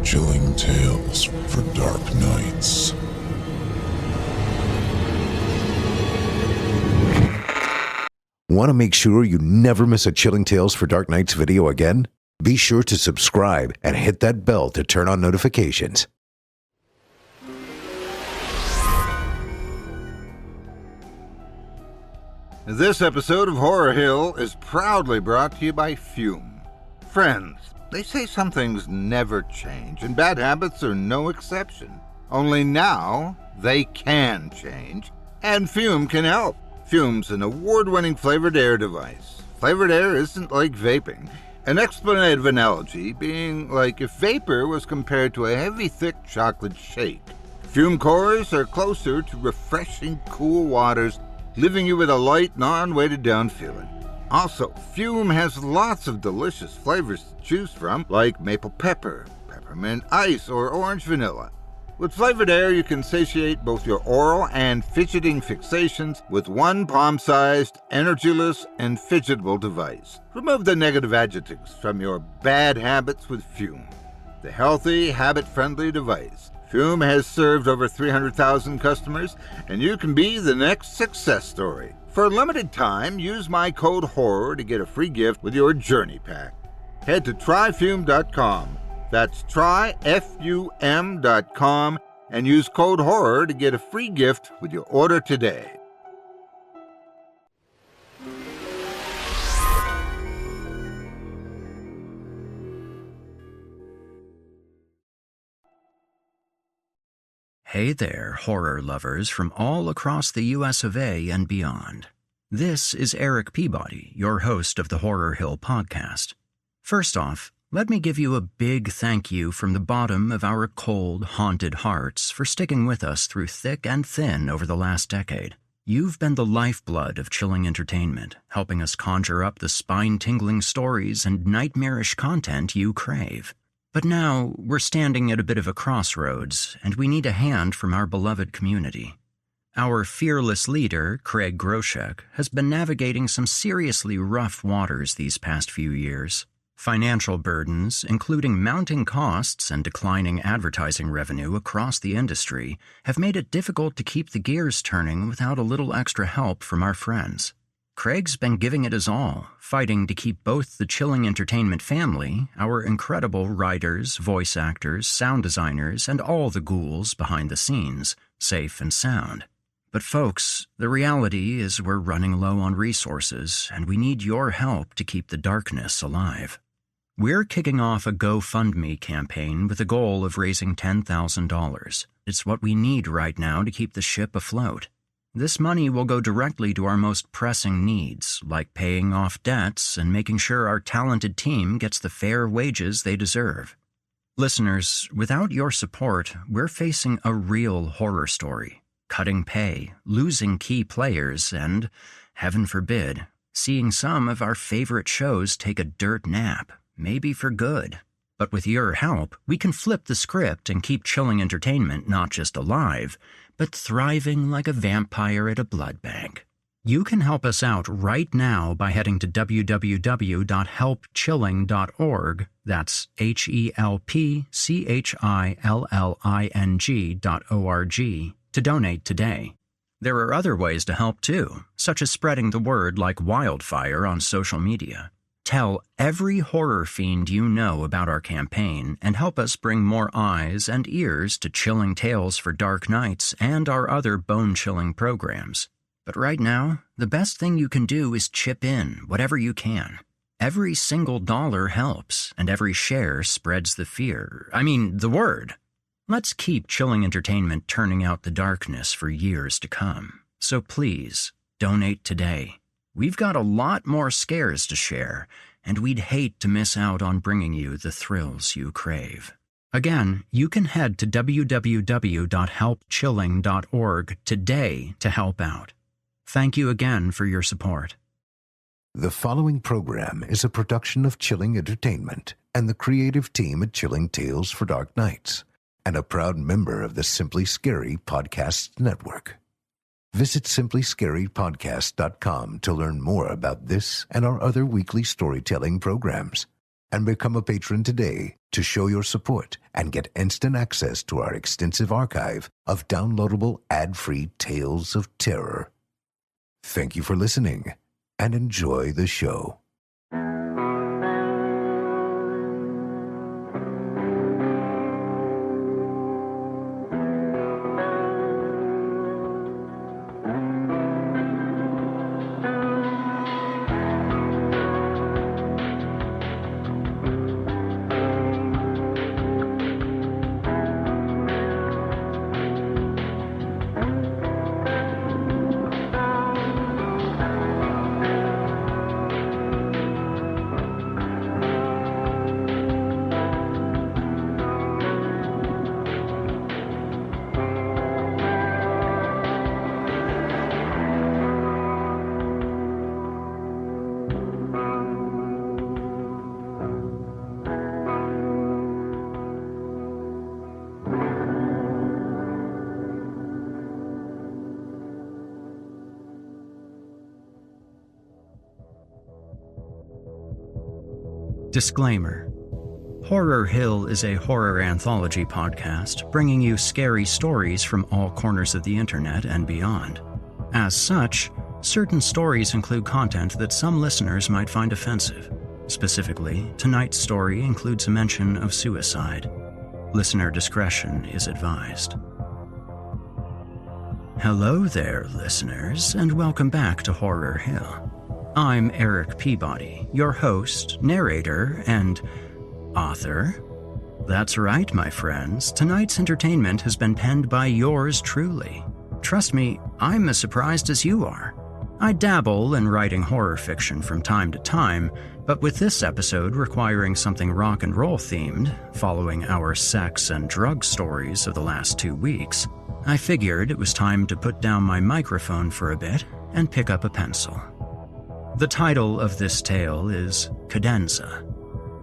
Chilling tales for dark nights. Want to make sure you never miss a Chilling Tales for Dark Nights video again? Be sure to subscribe and hit that bell to turn on notifications. This episode of Horror Hill is proudly brought to you by Fume. Friends, they say some things never change, and bad habits are no exception. Only now, they can change, and Fume can help. Fume's an award-winning flavored air device. Flavored air isn't like vaping. An explanative analogy being like if vapor was compared to a heavy, thick chocolate shake. Fume cores are closer to refreshing, cool waters, leaving you with a light, non-weighted down feeling. Also, Fume has lots of delicious flavors to choose from, like maple pepper, peppermint ice, or orange vanilla. With flavored air, you can satiate both your oral and fidgeting fixations with one palm-sized, energyless, and fidgetable device. Remove the negative adjectives from your bad habits with Fume, the healthy, habit-friendly device. Fume has served over 300,000 customers, and you can be the next success story. For a limited time, use my code HORROR to get a free gift with your Journey Pack. Head to tryfume.com. That's tryfum.com and use code HORROR to get a free gift with your order today. Hey there, horror lovers from all across the US of A and beyond. This is Erik Peabody, your host of the Horror Hill podcast. First off, let me give you a big thank you from the bottom of our cold, haunted hearts for sticking with us through thick and thin over the last decade. You've been the lifeblood of chilling entertainment, helping us conjure up the spine-tingling stories and nightmarish content you crave. But now, we're standing at a bit of a crossroads, and we need a hand from our beloved community. Our fearless leader, Groshek, has been navigating some seriously rough waters these past few years. Financial burdens, including mounting costs and declining advertising revenue across the industry, have made it difficult to keep the gears turning without a little extra help from our friends. Craig's been giving it his all, fighting to keep both the Chilling Entertainment family, our incredible writers, voice actors, sound designers, and all the ghouls behind the scenes, safe and sound. But folks, the reality is we're running low on resources, and we need your help to keep the darkness alive. We're kicking off a GoFundMe campaign with a goal of raising $10,000. It's what we need right now to keep the ship afloat. This money will go directly to our most pressing needs, like paying off debts and making sure our talented team gets the fair wages they deserve. Listeners, without your support, we're facing a real horror story. Cutting pay, losing key players, and, heaven forbid, seeing some of our favorite shows take a dirt nap. Maybe for good. But with your help, we can flip the script and keep Chilling Entertainment not just alive, but thriving like a vampire at a blood bank. You can help us out right now by heading to www.helpchilling.org, that's HELPCHILLING.org, to donate today. There are other ways to help too, such as spreading the word like wildfire on social media. Tell every horror fiend you know about our campaign and help us bring more eyes and ears to Chilling Tales for Dark Nights and our other bone-chilling programs. But right now, the best thing you can do is chip in whatever you can. Every single dollar helps, and every share spreads the the word. Let's keep Chilling Entertainment turning out the darkness for years to come. So please, donate today. We've got a lot more scares to share, and we'd hate to miss out on bringing you the thrills you crave. Again, you can head to www.helpchilling.org today to help out. Thank you again for your support. The following program is a production of Chilling Entertainment and the creative team at Chilling Tales for Dark Nights, and a proud member of the Simply Scary Podcast Network. Visit simplyscarypodcast.com to learn more about this and our other weekly storytelling programs. and become a patron today to show your support and get instant access to our extensive archive of downloadable ad-free tales of terror. Thank you for listening and enjoy the show. Disclaimer. Horror Hill is a horror anthology podcast bringing you scary stories from all corners of the internet and beyond. As such, certain stories include content that some listeners might find offensive. Specifically, tonight's story includes a mention of suicide. Listener discretion is advised. Hello there, listeners, and welcome back to Horror Hill. I'm Erik Peabody, your host, narrator, and author. That's right, my friends. Tonight's entertainment has been penned by yours truly. Trust me, I'm as surprised as you are. I dabble in writing horror fiction from time to time, but with this episode requiring something rock and roll themed, following our sex and drug stories of the last 2 weeks, I figured it was time to put down my microphone for a bit and pick up a pencil. The title of this tale is Cadenza.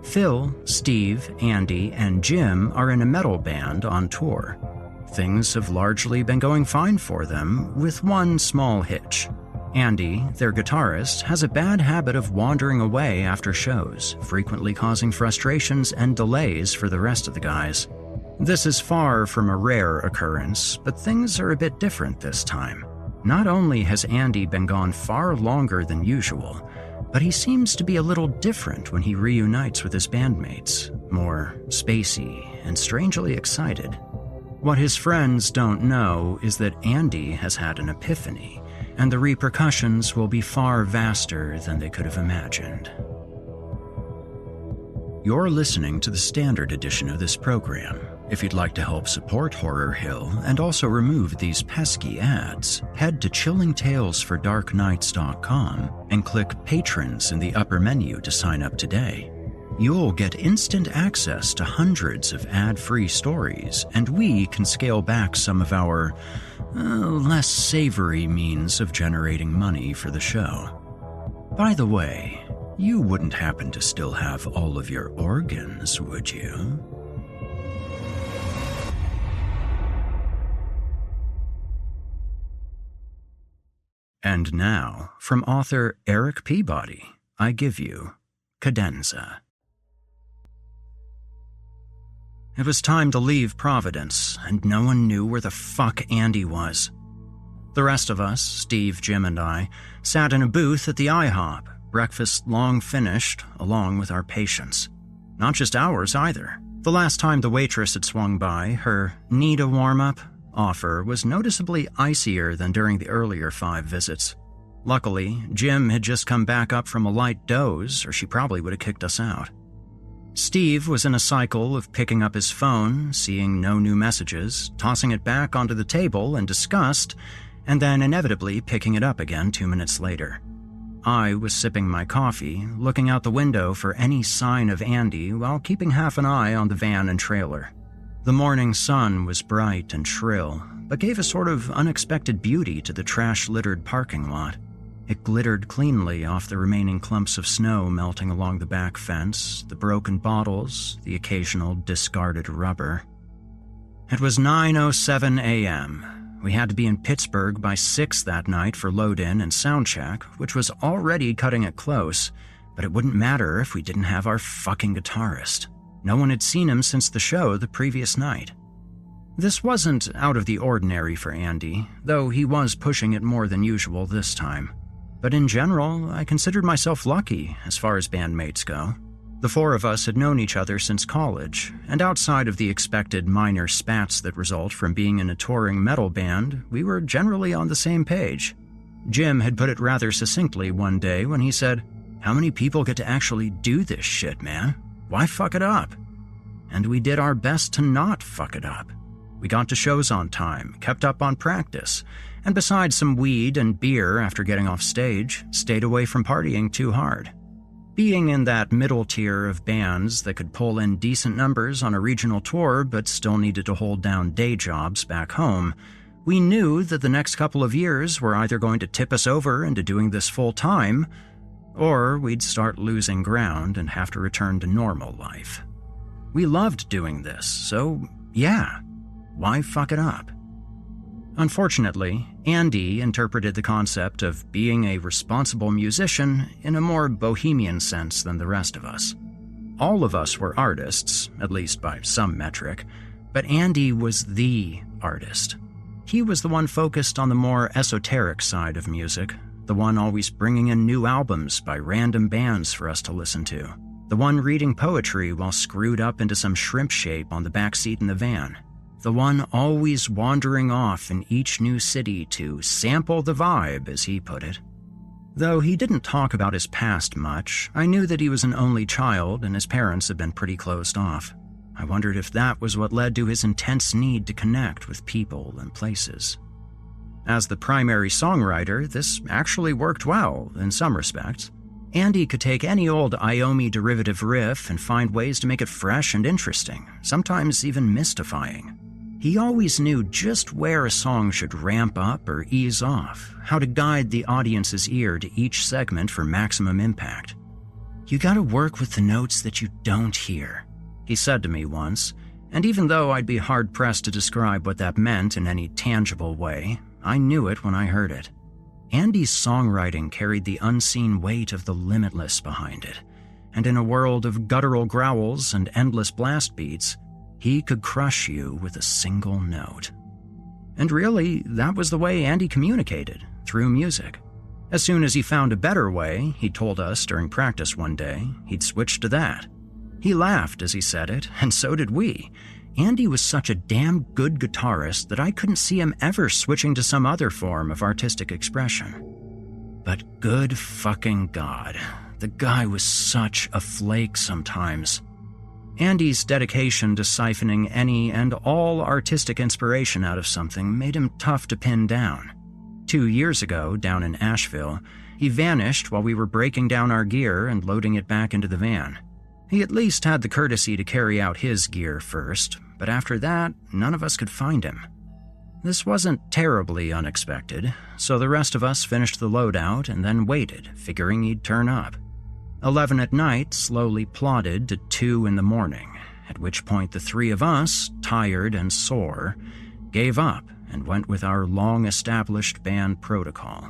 Phil, Steve, Andy, and Jim are in a metal band on tour. Things have largely been going fine for them, with one small hitch. Andy, their guitarist, has a bad habit of wandering away after shows, frequently causing frustrations and delays for the rest of the guys. This is far from a rare occurrence, but things are a bit different this time. Not only has Andy been gone far longer than usual, but he seems to be a little different when he reunites with his bandmates, more spacey and strangely excited. What his friends don't know is that Andy has had an epiphany, and the repercussions will be far vaster than they could have imagined. You're listening to the standard edition of this program. If you'd like to help support Horror Hill and also remove these pesky ads, head to chillingtalesfordarknights.com and click Patrons in the upper menu to sign up today. You'll get instant access to hundreds of ad-free stories, and we can scale back some of our less savory means of generating money for the show. By the way, you wouldn't happen to still have all of your organs, would you? And now, from author Erik Peabody, I give you Cadenza. It was time to leave Providence, and no one knew where the fuck Andy was. The rest of us, Steve, Jim, and I, sat in a booth at the IHOP, breakfast long finished, along with our patients. Not just ours, either. The last time the waitress had swung by, her "need a warm-up" offer was noticeably icier than during the earlier 5 visits. Luckily, Jim had just come back up from a light doze, or she probably would have kicked us out. Steve was in a cycle of picking up his phone, seeing no new messages, tossing it back onto the table in disgust, and then inevitably picking it up again 2 minutes later. I was sipping my coffee, looking out the window for any sign of Andy while keeping half an eye on the van and trailer. The morning sun was bright and shrill, but gave a sort of unexpected beauty to the trash-littered parking lot. It glittered cleanly off the remaining clumps of snow melting along the back fence, the broken bottles, the occasional discarded rubber. It was 9:07 a.m. We had to be in Pittsburgh by 6 that night for load-in and sound check, which was already cutting it close, but it wouldn't matter if we didn't have our fucking guitarist. No one had seen him since the show the previous night. This wasn't out of the ordinary for Andy, though he was pushing it more than usual this time. But in general, I considered myself lucky as far as bandmates go. The four of us had known each other since college, and outside of the expected minor spats that result from being in a touring metal band, we were generally on the same page. Jim had put it rather succinctly one day when he said, "How many people get to actually do this shit, man? Why fuck it up?" And we did our best to not fuck it up. We got to shows on time, kept up on practice, and besides some weed and beer after getting off stage, stayed away from partying too hard. Being in that middle tier of bands that could pull in decent numbers on a regional tour but still needed to hold down day jobs back home, we knew that the next couple of years were either going to tip us over into doing this full time, or we'd start losing ground and have to return to normal life. We loved doing this, so yeah, why fuck it up? Unfortunately, Andy interpreted the concept of being a responsible musician in a more bohemian sense than the rest of us. All of us were artists, at least by some metric, but Andy was the artist. He was the one focused on the more esoteric side of music, the one always bringing in new albums by random bands for us to listen to, the one reading poetry while screwed up into some shrimp shape on the back seat in the van, the one always wandering off in each new city to sample the vibe, as he put it. Though he didn't talk about his past much, I knew that he was an only child and his parents had been pretty closed off. I wondered if that was what led to his intense need to connect with people and places. As the primary songwriter, this actually worked well in some respects. Andy could take any old Iommi derivative riff and find ways to make it fresh and interesting, sometimes even mystifying. He always knew just where a song should ramp up or ease off, how to guide the audience's ear to each segment for maximum impact. "You gotta work with the notes that you don't hear," he said to me once, and even though I'd be hard-pressed to describe what that meant in any tangible way, I knew it when I heard it. Andy's songwriting carried the unseen weight of the limitless behind it, and in a world of guttural growls and endless blast beats, he could crush you with a single note. And really, that was the way Andy communicated, through music. As soon as he found a better way, he told us during practice one day, he'd switch to that. He laughed as he said it, and so did we. Andy was such a damn good guitarist that I couldn't see him ever switching to some other form of artistic expression. But good fucking God, the guy was such a flake sometimes. Andy's dedication to siphoning any and all artistic inspiration out of something made him tough to pin down. 2 years ago, down in Asheville, he vanished while we were breaking down our gear and loading it back into the van. He at least had the courtesy to carry out his gear first, but after that, none of us could find him. This wasn't terribly unexpected, so the rest of us finished the loadout and then waited, figuring he'd turn up. 11 at night slowly plodded to 2 in the morning, at which point the three of us, tired and sore, gave up and went with our long-established band protocol.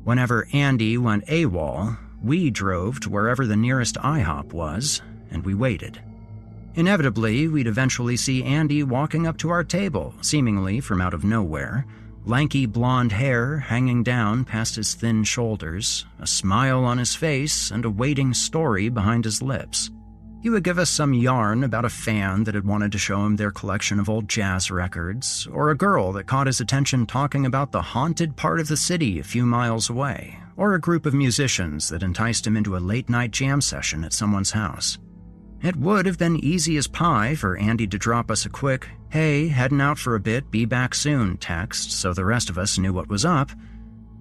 Whenever Andy went AWOL, we drove to wherever the nearest IHOP was, and we waited. Inevitably, we'd eventually see Andy walking up to our table, seemingly from out of nowhere, lanky blonde hair hanging down past his thin shoulders, a smile on his face, and a waiting story behind his lips. He would give us some yarn about a fan that had wanted to show him their collection of old jazz records, or a girl that caught his attention talking about the haunted part of the city a few miles away, or a group of musicians that enticed him into a late-night jam session at someone's house. It would have been easy as pie for Andy to drop us a quick, "Hey, heading out for a bit, be back soon" text so the rest of us knew what was up,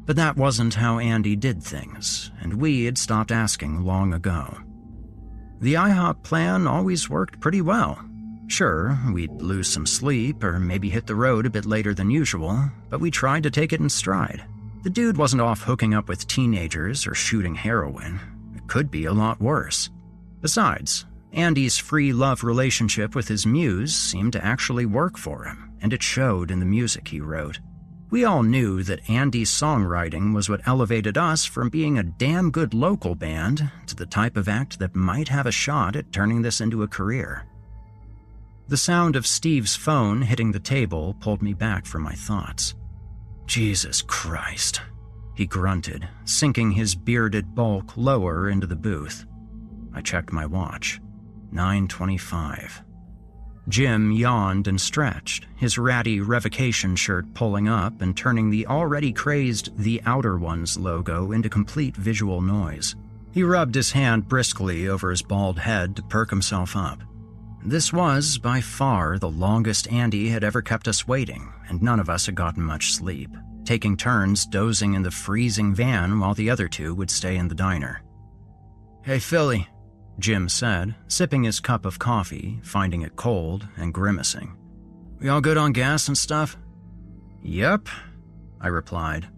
but that wasn't how Andy did things, and we had stopped asking long ago. The IHOP plan always worked pretty well. Sure, we'd lose some sleep or maybe hit the road a bit later than usual, but we tried to take it in stride. The dude wasn't off hooking up with teenagers or shooting heroin. It could be a lot worse. Besides, Andy's free love relationship with his muse seemed to actually work for him, and it showed in the music he wrote. We all knew that Andy's songwriting was what elevated us from being a damn good local band to the type of act that might have a shot at turning this into a career. The sound of Steve's phone hitting the table pulled me back from my thoughts. Jesus Christ, he grunted, sinking his bearded bulk lower into the booth. I checked my watch. 9:25. Jim yawned and stretched, his ratty revocation shirt pulling up and turning the already crazed The Outer Ones logo into complete visual noise. He rubbed his hand briskly over his bald head to perk himself up. This was, by far, the longest Andy had ever kept us waiting, and none of us had gotten much sleep, taking turns dozing in the freezing van while the other two would stay in the diner. "Hey, Philly," Jim said, sipping his cup of coffee, finding it cold and grimacing. "We all good on gas and stuff?" "Yep," I replied.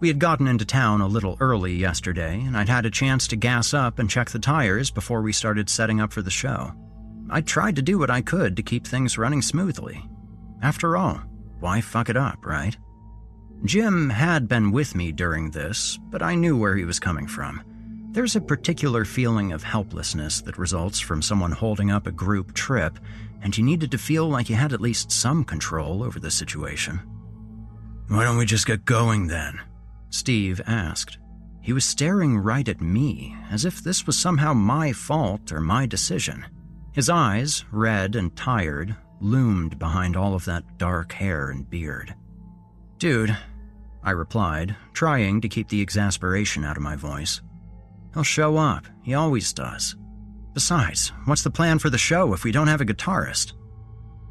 We had gotten into town a little early yesterday, and I'd had a chance to gas up and check the tires before we started setting up for the show. I tried to do what I could to keep things running smoothly. After all, why fuck it up, right? Jim had been with me during this, but I knew where he was coming from. There's a particular feeling of helplessness that results from someone holding up a group trip, and you needed to feel like you had at least some control over the situation. "Why don't we just get going then?" Steve asked. He was staring right at me, as if this was somehow my fault or my decision. His eyes, red and tired, loomed behind all of that dark hair and beard. "Dude," I replied, trying to keep the exasperation out of my voice. "He'll show up. He always does. Besides, what's the plan for the show if we don't have a guitarist?"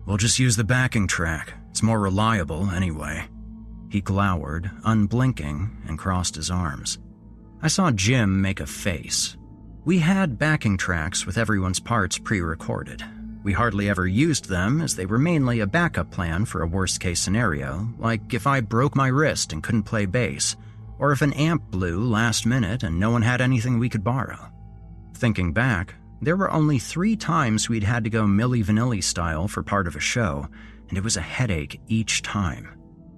"We'll just use the backing track. It's more reliable anyway." He glowered, unblinking, and crossed his arms. I saw Jim make a face. We had backing tracks with everyone's parts pre-recorded. We hardly ever used them as they were mainly a backup plan for a worst-case scenario, like if I broke my wrist and couldn't play bass, or if an amp blew last minute and no one had anything we could borrow. Thinking back, there were only 3 times we'd had to go Milli Vanilli style for part of a show, and it was a headache each time.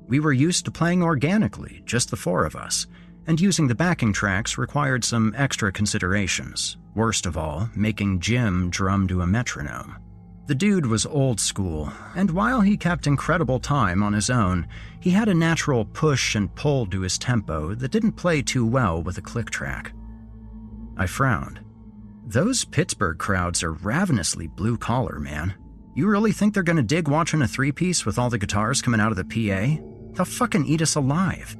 We were used to playing organically, just the 4 of us, and using the backing tracks required some extra considerations, worst of all, making Jim drum to a metronome. The dude was old school, and while he kept incredible time on his own, he had a natural push and pull to his tempo that didn't play too well with a click track. I frowned. Those Pittsburgh crowds are ravenously blue-collar, man. You really think they're gonna dig watching a 3-piece with all the guitars coming out of the PA? They'll fucking eat us alive.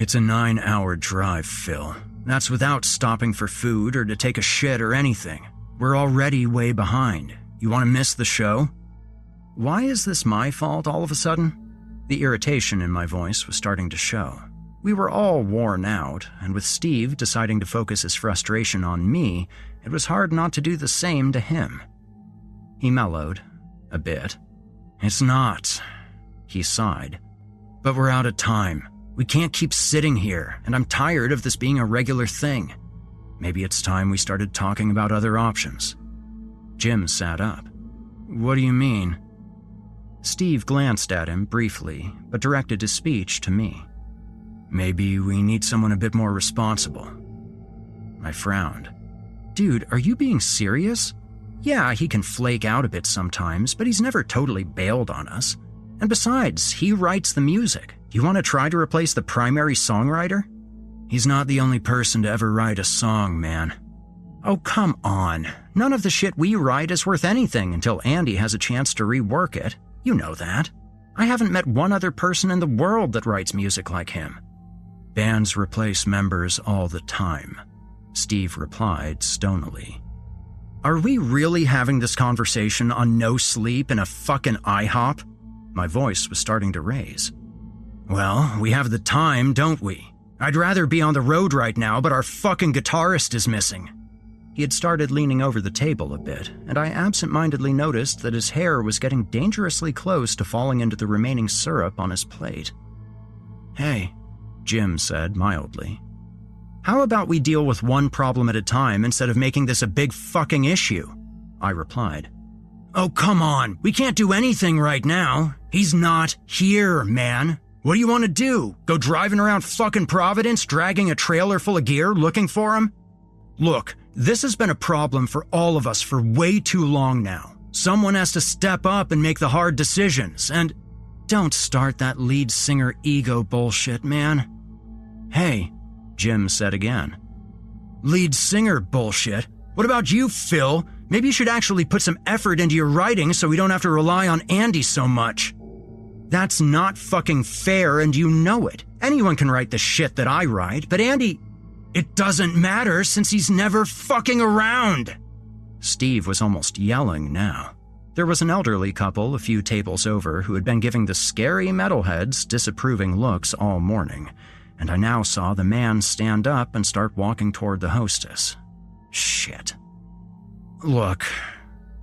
"It's a 9-hour drive, Phil. That's without stopping for food or to take a shit or anything. We're already way behind. You want to miss the show?" Why is this my fault all of a sudden? The irritation in my voice was starting to show. We were all worn out, and with Steve deciding to focus his frustration on me, it was hard not to do the same to him. He mellowed a bit. "It's not," he sighed. "But we're out of time. We can't keep sitting here, and I'm tired of this being a regular thing. Maybe it's time we started talking about other options." Jim sat up. "What do you mean?" Steve glanced at him briefly, but directed his speech to me. "Maybe we need someone a bit more responsible." I frowned. "Dude, are you being serious? Yeah, he can flake out a bit sometimes, but he's never totally bailed on us. And besides, he writes the music. Do you want to try to replace the primary songwriter?" "He's not the only person to ever write a song, man." "Oh, come on. None of the shit we write is worth anything until Andy has a chance to rework it. You know that. I haven't met one other person in the world that writes music like him." "Bands replace members all the time," Steve replied stonily. "Are we really having this conversation on No Sleep in a fucking IHOP?" My voice was starting to raise. "Well, we have the time, don't we? I'd rather be on the road right now, but our fucking guitarist is missing." He had started leaning over the table a bit, and I absent-mindedly noticed that his hair was getting dangerously close to falling into the remaining syrup on his plate. "Hey," Jim said mildly. "How about we deal with one problem at a time instead of making this a big fucking issue?" I replied. "Oh, come on. We can't do anything right now. He's not here, man. What do you want to do? Go driving around fucking Providence, dragging a trailer full of gear, looking for him? Look, this has been a problem for all of us for way too long now. Someone has to step up and make the hard decisions, and don't start that lead singer ego bullshit, man. Hey, Jim said again. Lead singer bullshit? What about you, Phil? Maybe you should actually put some effort into your writing so we don't have to rely on Andy so much. That's not fucking fair, and you know it. Anyone can write the shit that I write, but Andy, it doesn't matter since he's never fucking around. Steve was almost yelling now. There was an elderly couple a few tables over who had been giving the scary metalheads disapproving looks all morning, and I now saw the man stand up and start walking toward the hostess. Shit. Look,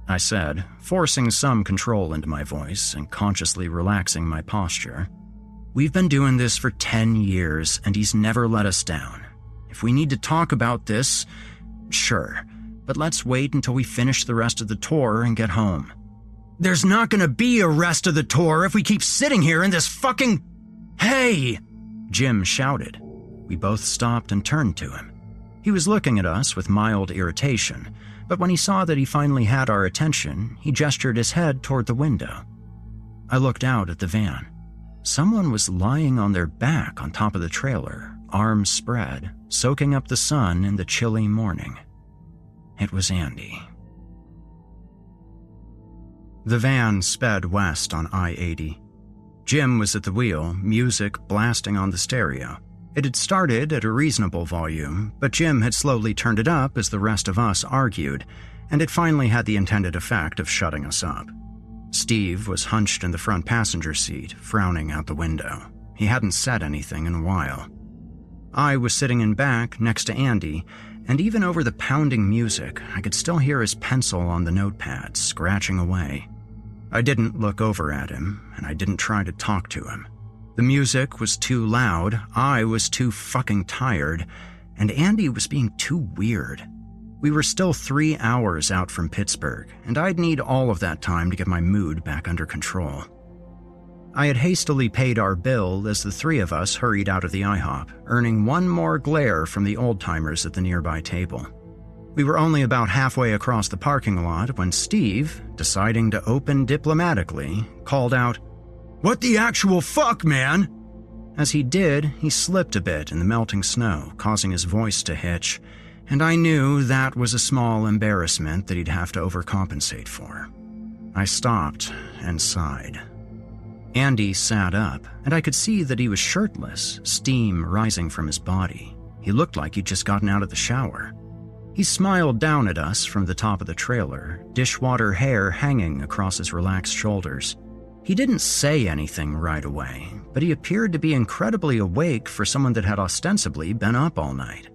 I said, forcing some control into my voice and consciously relaxing my posture. We've been doing this for 10 years, and he's never let us down. If we need to talk about this, sure, but let's wait until we finish the rest of the tour and get home. There's not gonna be a rest of the tour if we keep sitting here in this fucking... Hey! Jim shouted. We both stopped and turned to him. He was looking at us with mild irritation, but when he saw that he finally had our attention, he gestured his head toward the window. I looked out at the van. Someone was lying on their back on top of the trailer, arms spread, soaking up the sun in the chilly morning. It was Andy. The van sped west on I-80. Jim was at the wheel, music blasting on the stereo. It had started at a reasonable volume, but Jim had slowly turned it up as the rest of us argued, and it finally had the intended effect of shutting us up. Steve was hunched in the front passenger seat, frowning out the window. He hadn't said anything in a while. I was sitting in back next to Andy, and even over the pounding music, I could still hear his pencil on the notepad, scratching away. I didn't look over at him, and I didn't try to talk to him. The music was too loud, I was too fucking tired, and Andy was being too weird. We were still 3 hours out from Pittsburgh, and I'd need all of that time to get my mood back under control. I had hastily paid our bill as the three of us hurried out of the IHOP, earning one more glare from the old-timers at the nearby table. We were only about halfway across the parking lot when Steve, deciding to open diplomatically, called out, "What the actual fuck, man?" As he did, he slipped a bit in the melting snow, causing his voice to hitch, and I knew that was a small embarrassment that he'd have to overcompensate for. I stopped and sighed. Andy sat up, and I could see that he was shirtless, steam rising from his body. He looked like he'd just gotten out of the shower. He smiled down at us from the top of the trailer, dishwater hair hanging across his relaxed shoulders. He didn't say anything right away, but he appeared to be incredibly awake for someone that had ostensibly been up all night.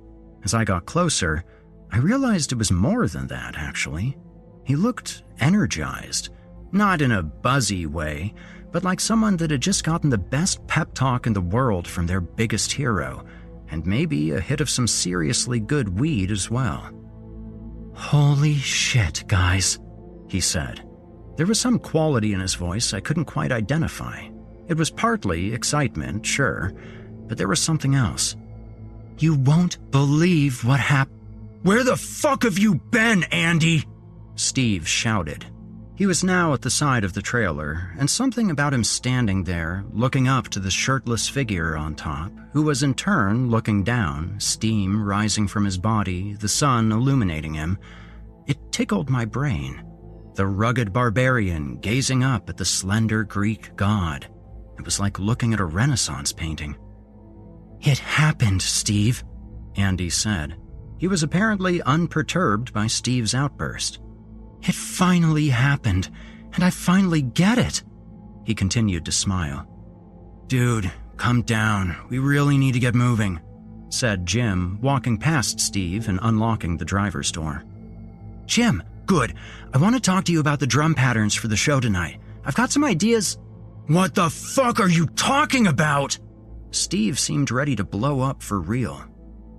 As I got closer, I realized it was more than that, actually. He looked energized, not in a buzzy way, but like someone that had just gotten the best pep talk in the world from their biggest hero, and maybe a hit of some seriously good weed as well. "Holy shit, guys," he said. There was some quality in his voice I couldn't quite identify. It was partly excitement, sure, but there was something else. "You won't believe what happened." "Where the fuck have you been, Andy?" Steve shouted. He was now at the side of the trailer, and something about him standing there, looking up to the shirtless figure on top, who was in turn looking down, steam rising from his body, the sun illuminating him. It tickled my brain. The rugged barbarian gazing up at the slender Greek god. It was like looking at a Renaissance painting. "It happened, Steve," Andy said. He was apparently unperturbed by Steve's outburst. "It finally happened, and I finally get it." He continued to smile. "Dude, come down. We really need to get moving," said Jim, walking past Steve and unlocking the driver's door. "Jim, good. I want to talk to you about the drum patterns for the show tonight. I've got some ideas." "What the fuck are you talking about?" Steve seemed ready to blow up for real.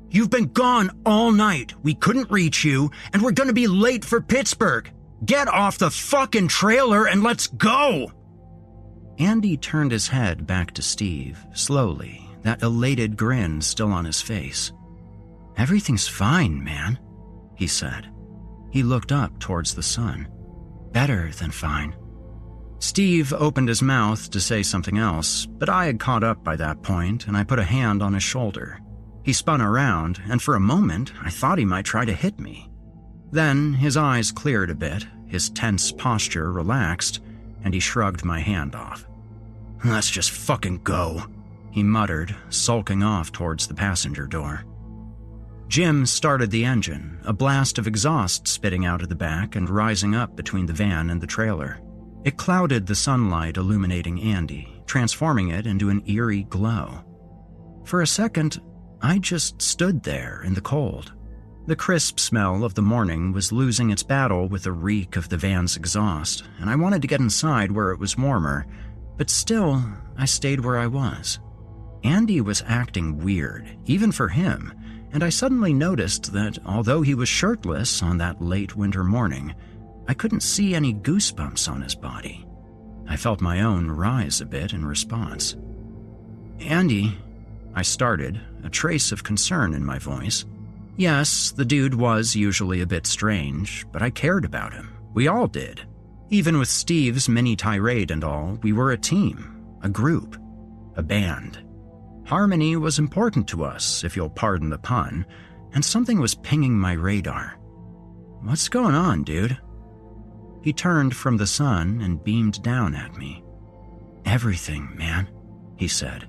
"You've been gone all night. We couldn't reach you, and we're gonna be late for Pittsburgh. Get off the fucking trailer and let's go!" Andy turned his head back to Steve, slowly, that elated grin still on his face. "Everything's fine, man," he said. He looked up towards the sun. "Better than fine." Steve opened his mouth to say something else, but I had caught up by that point, and I put a hand on his shoulder. He spun around, and for a moment, I thought he might try to hit me. Then his eyes cleared a bit, his tense posture relaxed, and he shrugged my hand off. "Let's just fucking go," he muttered, sulking off towards the passenger door. Jim started the engine, a blast of exhaust spitting out of the back and rising up between the van and the trailer. It clouded the sunlight illuminating Andy, transforming it into an eerie glow. For a second, I just stood there in the cold. The crisp smell of the morning was losing its battle with the reek of the van's exhaust, and I wanted to get inside where it was warmer, but still, I stayed where I was. Andy was acting weird, even for him, and I suddenly noticed that although he was shirtless on that late winter morning, I couldn't see any goosebumps on his body. I felt my own rise a bit in response. "Andy," I started, a trace of concern in my voice. Yes, the dude was usually a bit strange, but I cared about him. We all did. Even with Steve's mini tirade and all, we were a team, a group, a band. Harmony was important to us, if you'll pardon the pun, and something was pinging my radar. "What's going on, dude?" He turned from the sun and beamed down at me. "Everything, man," he said.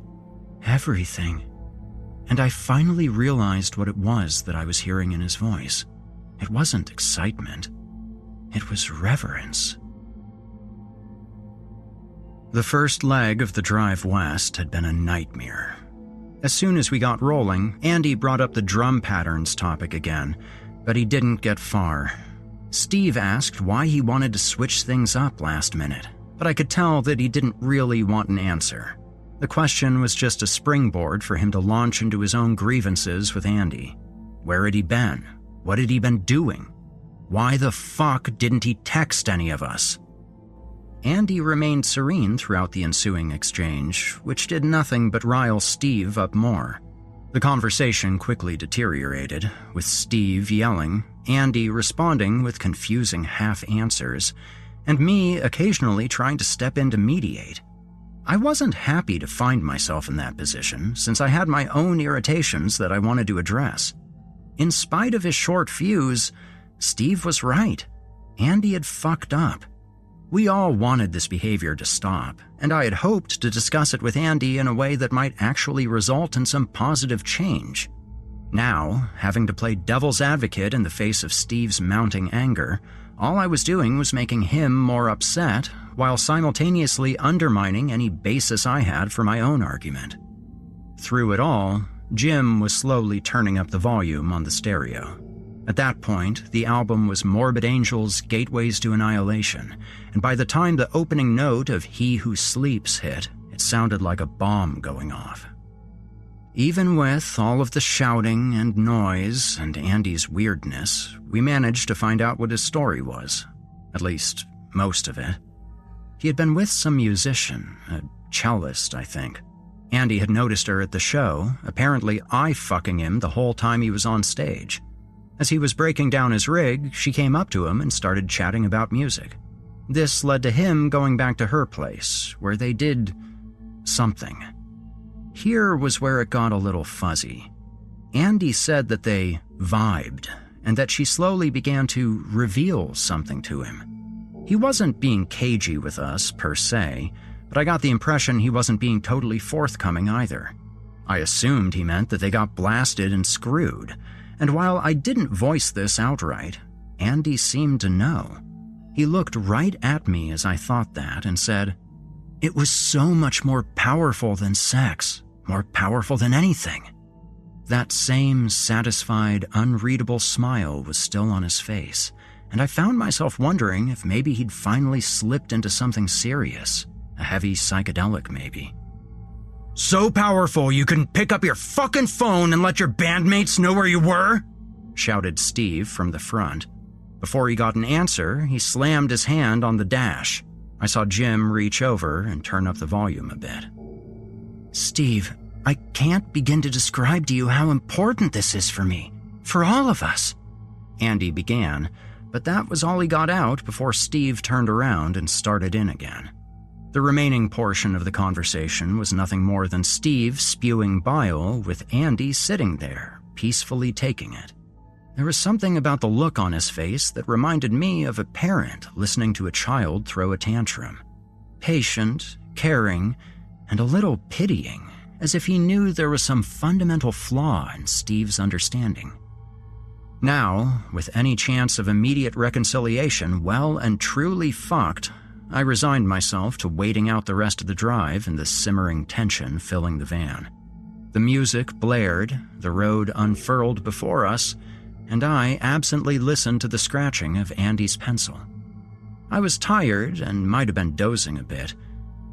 "Everything." And I finally realized what it was that I was hearing in his voice. It wasn't excitement. It was reverence. The first leg of the drive west had been a nightmare. As soon as we got rolling, Andy brought up the drum patterns topic again, but he didn't get far. Steve asked why he wanted to switch things up last minute, but I could tell that he didn't really want an answer. The question was just a springboard for him to launch into his own grievances with Andy. Where had he been? What had he been doing? Why the fuck didn't he text any of us? Andy remained serene throughout the ensuing exchange, which did nothing but rile Steve up more. The conversation quickly deteriorated, with Steve yelling, Andy responding with confusing half-answers, and me occasionally trying to step in to mediate. I wasn't happy to find myself in that position, since I had my own irritations that I wanted to address. In spite of his short fuse, Steve was right. Andy had fucked up. We all wanted this behavior to stop, and I had hoped to discuss it with Andy in a way that might actually result in some positive change. Now, having to play devil's advocate in the face of Steve's mounting anger, all I was doing was making him more upset, while simultaneously undermining any basis I had for my own argument. Through it all, Jim was slowly turning up the volume on the stereo. At that point, the album was Morbid Angel's Gateways to Annihilation, and by the time the opening note of He Who Sleeps hit, it sounded like a bomb going off. Even with all of the shouting and noise and Andy's weirdness, we managed to find out what his story was. At least, most of it. He had been with some musician, a cellist, I think. Andy had noticed her at the show, apparently eye-fucking him the whole time he was on stage. As he was breaking down his rig, she came up to him and started chatting about music. This led to him going back to her place, where they did something. Here was where it got a little fuzzy. Andy said that they vibed, and that she slowly began to reveal something to him. He wasn't being cagey with us, per se, but I got the impression he wasn't being totally forthcoming either. I assumed he meant that they got blasted and screwed, and while I didn't voice this outright, Andy seemed to know. He looked right at me as I thought that and said, "It was so much more powerful than sex, more powerful than anything." That same satisfied, unreadable smile was still on his face, and I found myself wondering if maybe he'd finally slipped into something serious, a heavy psychedelic maybe. "So powerful you couldn't pick up your fucking phone and let your bandmates know where you were?" shouted Steve from the front. Before he got an answer, he slammed his hand on the dash. I saw Jim reach over and turn up the volume a bit. "Steve, I can't begin to describe to you how important this is for me, for all of us," Andy began, but that was all he got out before Steve turned around and started in again. The remaining portion of the conversation was nothing more than Steve spewing bile with Andy sitting there, peacefully taking it. There was something about the look on his face that reminded me of a parent listening to a child throw a tantrum. Patient, caring, and a little pitying, as if he knew there was some fundamental flaw in Steve's understanding. Now, with any chance of immediate reconciliation well and truly fucked, I resigned myself to waiting out the rest of the drive in the simmering tension filling the van. The music blared, the road unfurled before us, and I absently listened to the scratching of Andy's pencil. I was tired and might have been dozing a bit,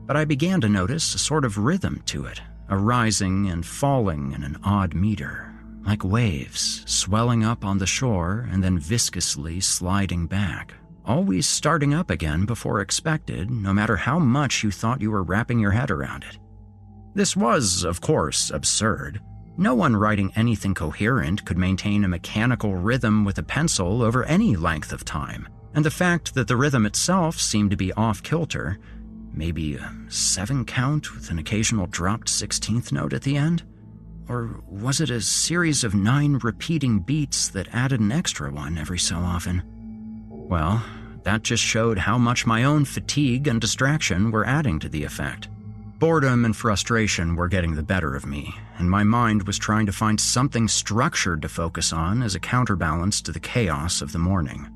but I began to notice a sort of rhythm to it, a rising and falling in an odd meter, like waves swelling up on the shore and then viscously sliding back, always starting up again before expected, no matter how much you thought you were wrapping your head around it. This was, of course, absurd. No one writing anything coherent could maintain a mechanical rhythm with a pencil over any length of time, and the fact that the rhythm itself seemed to be off-kilter, maybe a 7 count with an occasional dropped 16th note at the end? Or was it a series of 9 repeating beats that added an extra one every so often? Well, that just showed how much my own fatigue and distraction were adding to the effect. Boredom and frustration were getting the better of me, and my mind was trying to find something structured to focus on as a counterbalance to the chaos of the morning.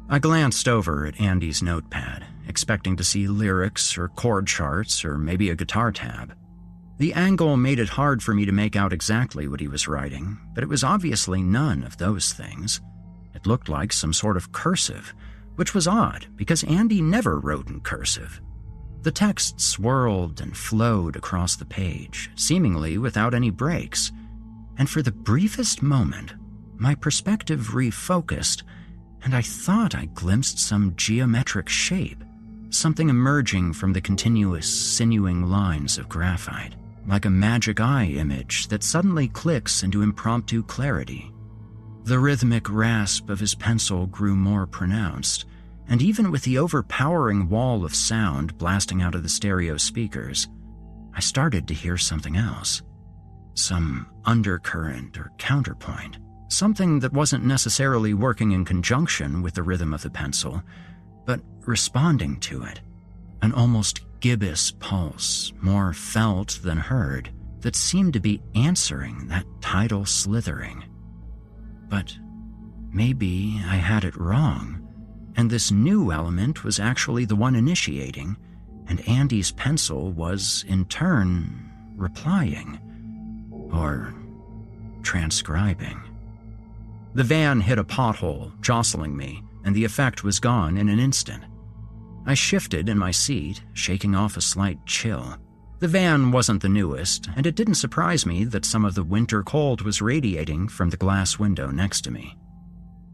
I glanced over at Andy's notepad, expecting to see lyrics or chord charts or maybe a guitar tab. The angle made it hard for me to make out exactly what he was writing, but it was obviously none of those things. It looked like some sort of cursive, which was odd because Andy never wrote in cursive. The text swirled and flowed across the page, seemingly without any breaks, and for the briefest moment, my perspective refocused, and I thought I glimpsed some geometric shape, something emerging from the continuous, sinuing lines of graphite, like a magic eye image that suddenly clicks into impromptu clarity. The rhythmic rasp of his pencil grew more pronounced, and even with the overpowering wall of sound blasting out of the stereo speakers, I started to hear something else. Some undercurrent or counterpoint, something that wasn't necessarily working in conjunction with the rhythm of the pencil, but responding to it. An almost gibbous pulse, more felt than heard, that seemed to be answering that tidal slithering. But maybe I had it wrong, and this new element was actually the one initiating, and Andy's pencil was, in turn, replying, or transcribing. The van hit a pothole, jostling me, and the effect was gone in an instant. I shifted in my seat, shaking off a slight chill. The van wasn't the newest, and it didn't surprise me that some of the winter cold was radiating from the glass window next to me.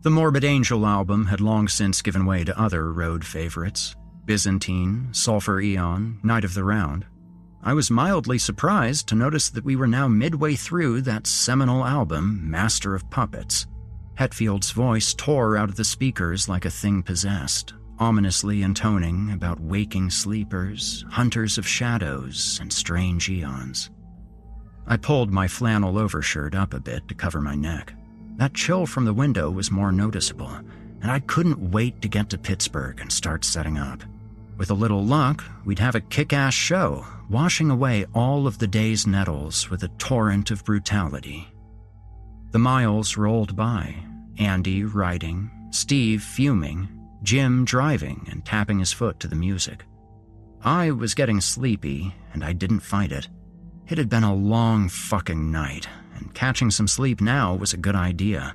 The Morbid Angel album had long since given way to other road favorites: Byzantine, Sulphur Eon, Night of the Round. I was mildly surprised to notice that we were now midway through that seminal album, Master of Puppets. Hetfield's voice tore out of the speakers like a thing possessed, ominously intoning about waking sleepers, hunters of shadows, and strange eons. I pulled my flannel overshirt up a bit to cover my neck. That chill from the window was more noticeable, and I couldn't wait to get to Pittsburgh and start setting up. With a little luck, we'd have a kick-ass show, washing away all of the day's nettles with a torrent of brutality. The miles rolled by, Andy writing, Steve fuming, Jim driving and tapping his foot to the music. I was getting sleepy, and I didn't fight it. It had been a long fucking night, and catching some sleep now was a good idea.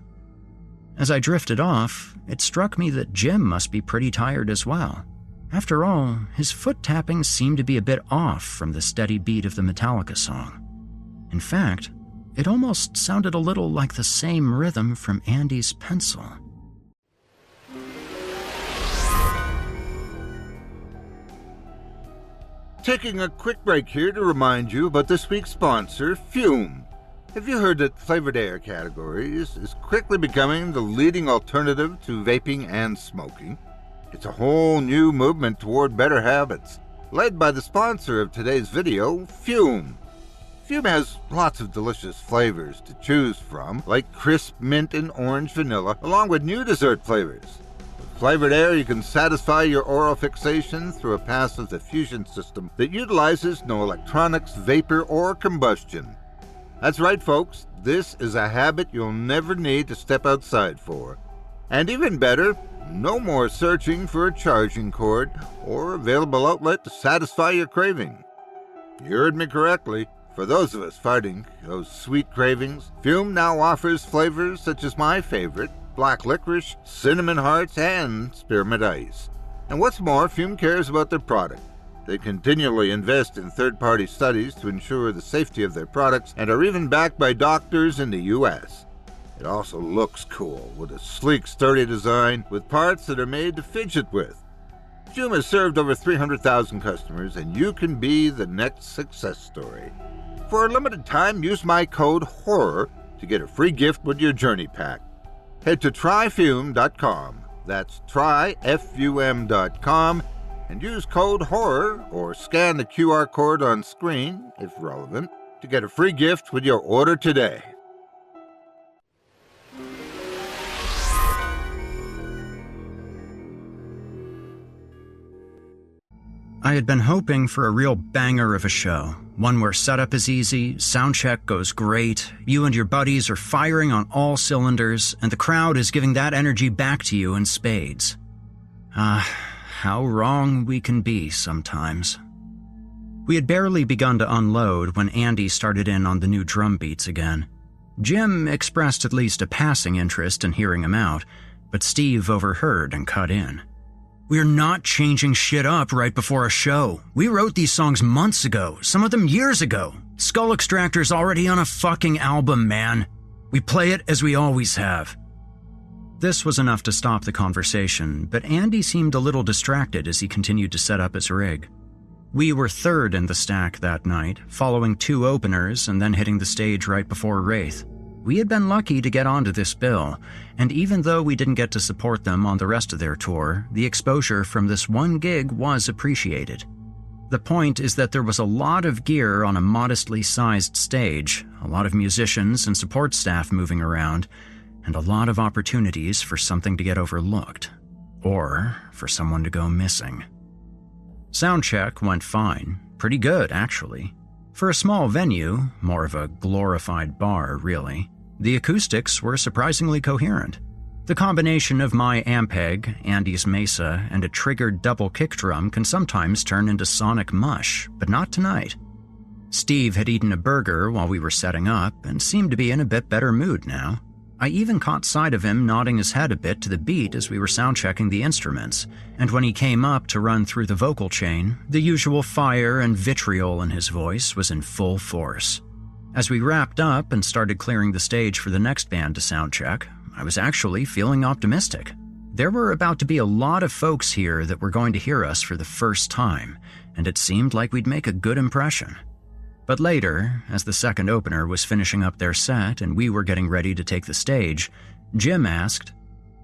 As I drifted off, it struck me that Jim must be pretty tired as well. After all, his foot tapping seemed to be a bit off from the steady beat of the Metallica song. In fact, it almost sounded a little like the same rhythm from Andy's pencil. Taking a quick break here to remind you about this week's sponsor, Fume. Have you heard that flavored air categories is quickly becoming the leading alternative to vaping and smoking? It's a whole new movement toward better habits, led by the sponsor of today's video, Fume. Fume has lots of delicious flavors to choose from, like crisp mint and orange vanilla, along with new dessert flavors. With flavored air, you can satisfy your oral fixation through a passive diffusion system that utilizes no electronics, vapor, or combustion. That's right, folks. This is a habit you'll never need to step outside for. And even better, no more searching for a charging cord or available outlet to satisfy your craving. You heard me correctly. For those of us fighting those sweet cravings, Fume now offers flavors such as my favorite, black licorice, cinnamon hearts, and spearmint ice. And what's more, Fume cares about their product. They continually invest in third-party studies to ensure the safety of their products and are even backed by doctors in the U.S. It also looks cool, with a sleek, sturdy design with parts that are made to fidget with. Fume has served over 300,000 customers, and you can be the next success story. For a limited time, use my code HORROR to get a free gift with your journey pack. Head to tryfume.com, that's tryfum.com, and use code HORROR or scan the QR code on screen, if relevant, to get a free gift with your order today. I had been hoping for a real banger of a show, one where setup is easy, soundcheck goes great, you and your buddies are firing on all cylinders, and the crowd is giving that energy back to you in spades. How wrong we can be sometimes. We had barely begun to unload when Andy started in on the new drum beats again. Jim expressed at least a passing interest in hearing him out, but Steve overheard and cut in. "We're not changing shit up right before a show. We wrote these songs months ago, some of them years ago. Skull Extractor's already on a fucking album, man. We play it as we always have." This was enough to stop the conversation, but Andy seemed a little distracted as he continued to set up his rig. We were third in the stack that night, following 2 openers and then hitting the stage right before Wraith. We had been lucky to get onto this bill, and even though we didn't get to support them on the rest of their tour, the exposure from this one gig was appreciated. The point is that there was a lot of gear on a modestly sized stage, a lot of musicians and support staff moving around, and a lot of opportunities for something to get overlooked, or for someone to go missing. Soundcheck went fine, pretty good actually. For a small venue, more of a glorified bar really, the acoustics were surprisingly coherent. The combination of my Ampeg, Andy's Mesa, and a triggered double kick drum can sometimes turn into sonic mush, but not tonight. Steve had eaten a burger while we were setting up and seemed to be in a bit better mood now. I even caught sight of him nodding his head a bit to the beat as we were soundchecking the instruments, and when he came up to run through the vocal chain, the usual fire and vitriol in his voice was in full force. As we wrapped up and started clearing the stage for the next band to soundcheck, I was actually feeling optimistic. There were about to be a lot of folks here that were going to hear us for the first time, and it seemed like we'd make a good impression. But later, as the second opener was finishing up their set and we were getting ready to take the stage, Jim asked,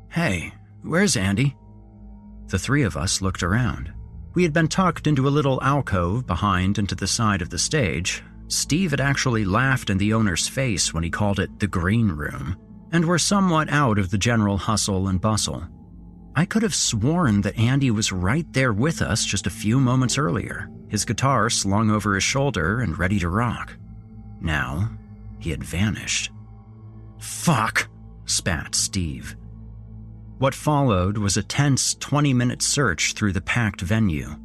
"Hey, where's Andy?" The 3 of us looked around. We had been tucked into a little alcove behind and to the side of the stage. Steve had actually laughed in the owner's face when he called it the green room, and were somewhat out of the general hustle and bustle. I could have sworn that Andy was right there with us just a few moments earlier, his guitar slung over his shoulder and ready to rock. Now, he had vanished. "Fuck," spat Steve. What followed was a tense 20-minute search through the packed venue.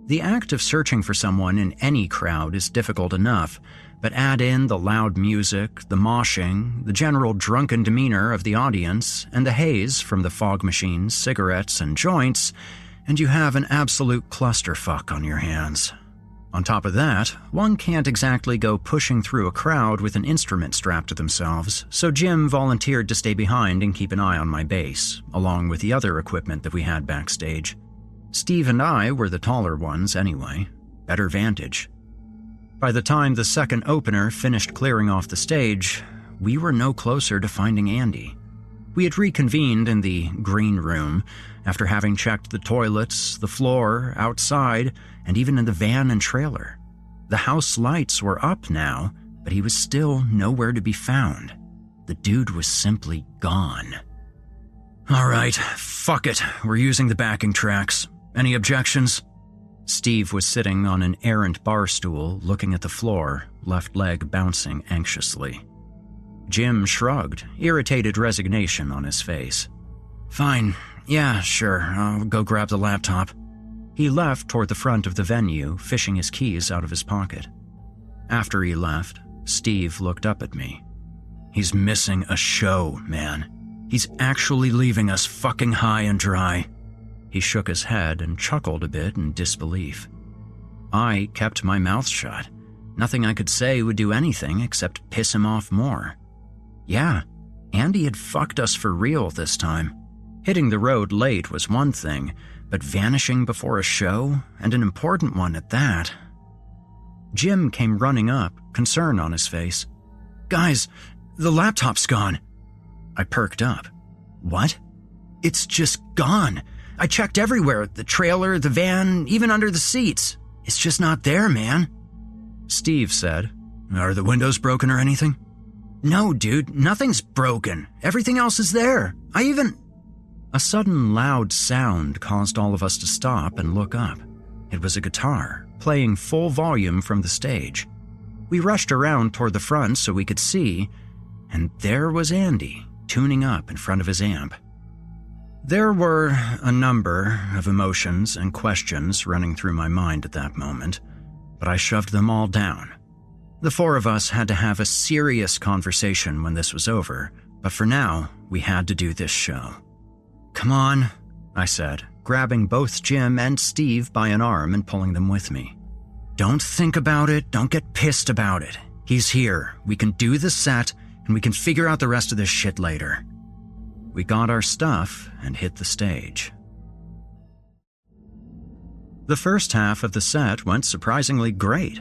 The act of searching for someone in any crowd is difficult enough, but add in the loud music, the moshing, the general drunken demeanor of the audience, and the haze from the fog machines, cigarettes, and joints, and you have an absolute clusterfuck on your hands. On top of that, one can't exactly go pushing through a crowd with an instrument strapped to themselves, so Jim volunteered to stay behind and keep an eye on my bass, along with the other equipment that we had backstage. Steve and I were the taller ones anyway. better vantage. By the time the second opener finished clearing off the stage, we were no closer to finding Andy. We had reconvened in the green room after having checked the toilets, the floor, outside, and even in the van and trailer. The house lights were up now, but he was still nowhere to be found. The dude was simply gone. All right, fuck it. We're using the backing tracks. Any objections? Steve was sitting on an errant bar stool, looking at the floor, left leg bouncing anxiously. Jim shrugged, irritated resignation on his face. Fine. Yeah, sure. I'll go grab the laptop. He left toward the front of the venue, fishing his keys out of his pocket. After he left, Steve looked up at me. He's missing a show, man. He's actually leaving us fucking high and dry. He shook his head and chuckled a bit in disbelief. I kept my mouth shut. Nothing I could say would do anything except piss him off more. Yeah, Andy had fucked us for real this time. Hitting the road late was one thing, but vanishing before a show, and an important one at that. Jim came running up, concern on his face. Guys, the laptop's gone. I perked up. What? It's just gone. I checked everywhere, the trailer, the van, even under the seats. It's just not there, man. Steve said, Are the windows broken or anything? No, dude, nothing's broken. Everything else is there. A sudden loud sound caused all of us to stop and look up. It was a guitar, playing full volume from the stage. We rushed around toward the front so we could see, and there was Andy, tuning up in front of his amp. There were a number of emotions and questions running through my mind at that moment, but I shoved them all down. The four of us had to have a serious conversation when this was over, but for now, we had to do this show. Come on, I said, grabbing both Jim and Steve by an arm and pulling them with me. Don't think about it, don't get pissed about it. He's here, we can do the set, and we can figure out the rest of this shit later. We got our stuff and hit the stage. The first half of the set went surprisingly great.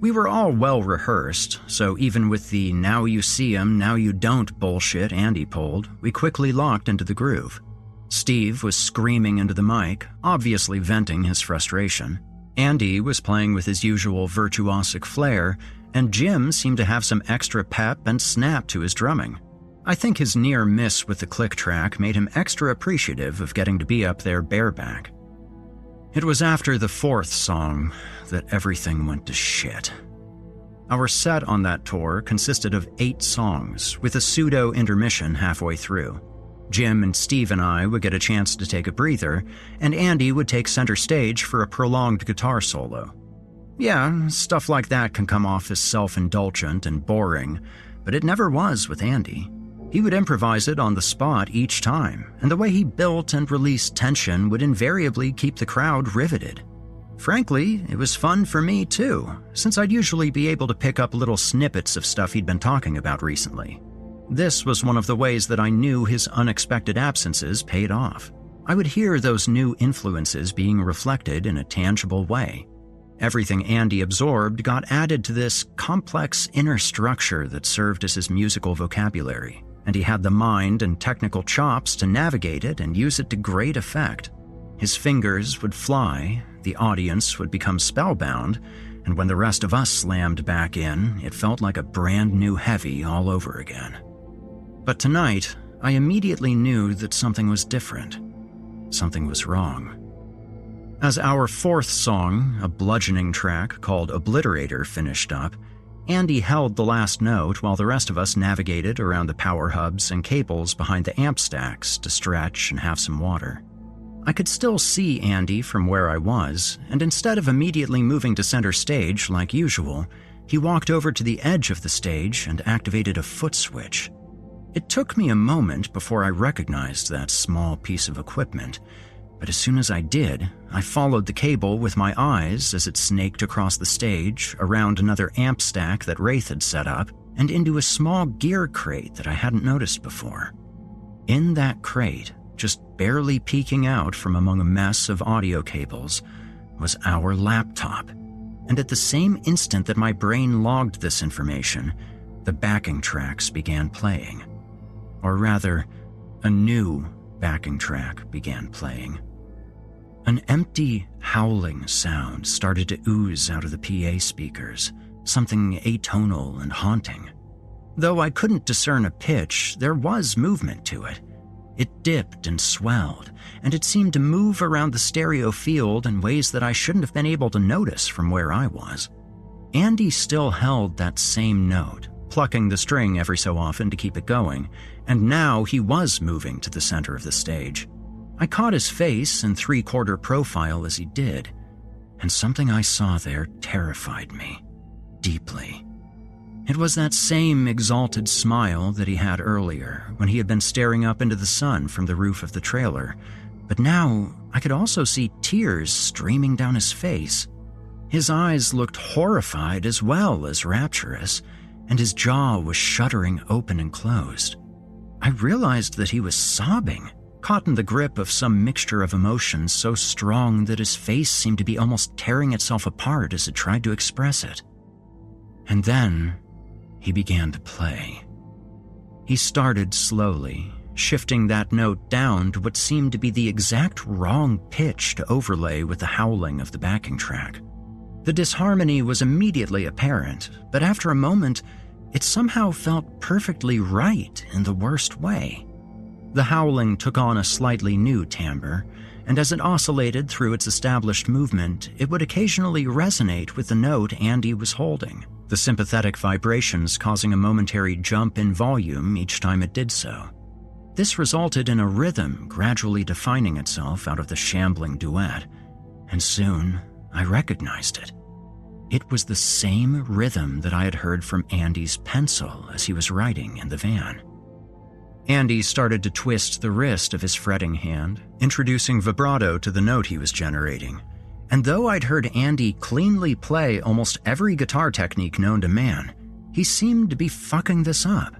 We were all well rehearsed, so even with the now you see 'em, now you don't bullshit Andy pulled, we quickly locked into the groove. Steve was screaming into the mic, obviously venting his frustration. Andy was playing with his usual virtuosic flair, and Jim seemed to have some extra pep and snap to his drumming. I think his near miss with the click track made him extra appreciative of getting to be up there bareback. It was after the fourth song that everything went to shit. Our set on that tour consisted of 8 songs, with a pseudo-intermission halfway through. Jim and Steve and I would get a chance to take a breather, and Andy would take center stage for a prolonged guitar solo. Yeah, stuff like that can come off as self-indulgent and boring, but it never was with Andy. He would improvise it on the spot each time, and the way he built and released tension would invariably keep the crowd riveted. Frankly, it was fun for me too, since I'd usually be able to pick up little snippets of stuff he'd been talking about recently. This was one of the ways that I knew his unexpected absences paid off. I would hear those new influences being reflected in a tangible way. Everything Andy absorbed got added to this complex inner structure that served as his musical vocabulary, and he had the mind and technical chops to navigate it and use it to great effect. His fingers would fly, the audience would become spellbound, and when the rest of us slammed back in, it felt like a brand new heavy all over again. But tonight, I immediately knew that something was different. Something was wrong. As our fourth song, a bludgeoning track called Obliterator, finished up, Andy held the last note while the rest of us navigated around the power hubs and cables behind the amp stacks to stretch and have some water. I could still see Andy from where I was, and instead of immediately moving to center stage like usual, he walked over to the edge of the stage and activated a foot switch. It took me a moment before I recognized that small piece of equipment, but as soon as I did, I followed the cable with my eyes as it snaked across the stage, around another amp stack that Wraith had set up, and into a small gear crate that I hadn't noticed before. In that crate, just barely peeking out from among a mess of audio cables, was our laptop. and at the same instant that my brain logged this information, the backing tracks began playing. Or rather, a new backing track began playing. An empty, howling sound started to ooze out of the PA speakers, something atonal and haunting. Though I couldn't discern a pitch, there was movement to it. It dipped and swelled, and it seemed to move around the stereo field in ways that I shouldn't have been able to notice from where I was. Andy still held that same note, plucking the string every so often to keep it going, and now he was moving to the center of the stage. I caught his face in three-quarter profile as he did, and something I saw there terrified me deeply. It was that same exalted smile that he had earlier when he had been staring up into the sun from the roof of the trailer, but now I could also see tears streaming down his face. His eyes looked horrified as well as rapturous, and his jaw was shuddering open and closed. I realized that he was sobbing, caught in the grip of some mixture of emotions so strong that his face seemed to be almost tearing itself apart as it tried to express it. And then he began to play. He started slowly, shifting that note down to what seemed to be the exact wrong pitch to overlay with the howling of the backing track. The disharmony was immediately apparent, but after a moment, it somehow felt perfectly right in the worst way. The howling took on a slightly new timbre, and as it oscillated through its established movement, it would occasionally resonate with the note Andy was holding, the sympathetic vibrations causing a momentary jump in volume each time it did so. This resulted in a rhythm gradually defining itself out of the shambling duet, and soon I recognized it. It was the same rhythm that I had heard from Andy's pencil as he was writing in the van. Andy started to twist the wrist of his fretting hand, introducing vibrato to the note he was generating. And though I'd heard Andy cleanly play almost every guitar technique known to man, he seemed to be fucking this up.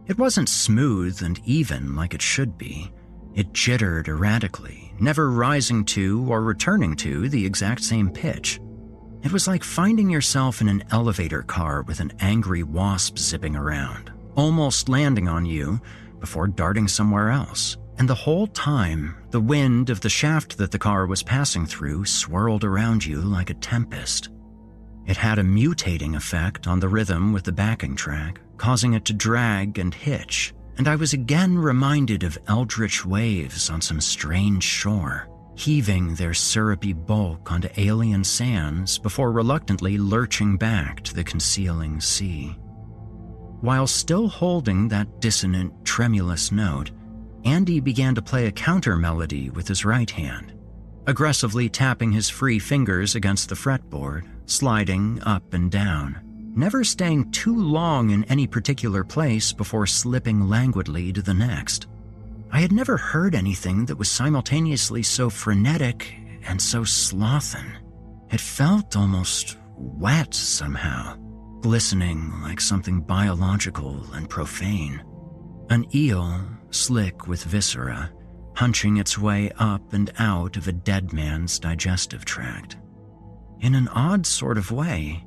It wasn't smooth and even like it should be. It jittered erratically, never rising to or returning to the exact same pitch. It was like finding yourself in an elevator car with an angry wasp zipping around, almost landing on you before darting somewhere else. And the whole time, the wind of the shaft that the car was passing through swirled around you like a tempest. It had a mutating effect on the rhythm with the backing track, causing it to drag and hitch, and I was again reminded of eldritch waves on some strange shore, heaving their syrupy bulk onto alien sands before reluctantly lurching back to the concealing sea. While still holding that dissonant, tremulous note, Andy began to play a counter melody with his right hand, aggressively tapping his free fingers against the fretboard, sliding up and down, never staying too long in any particular place before slipping languidly to the next. I had never heard anything that was simultaneously so frenetic and so slothen. It felt almost wet somehow, glistening like something biological and profane. An eel, slick with viscera, punching its way up and out of a dead man's digestive tract. In an odd sort of way,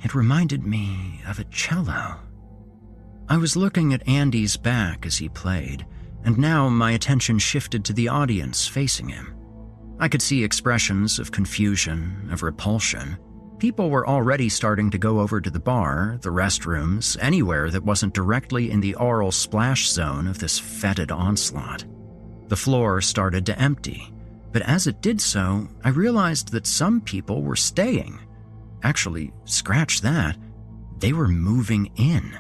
it reminded me of a cello. I was looking at Andy's back as he played, and now my attention shifted to the audience facing him. I could see expressions of confusion, of repulsion. People were already starting to go over to the bar, the restrooms, anywhere that wasn't directly in the oral splash zone of this fetid onslaught. The floor started to empty, but as it did so, I realized that some people were staying. Actually, scratch that, they were moving in.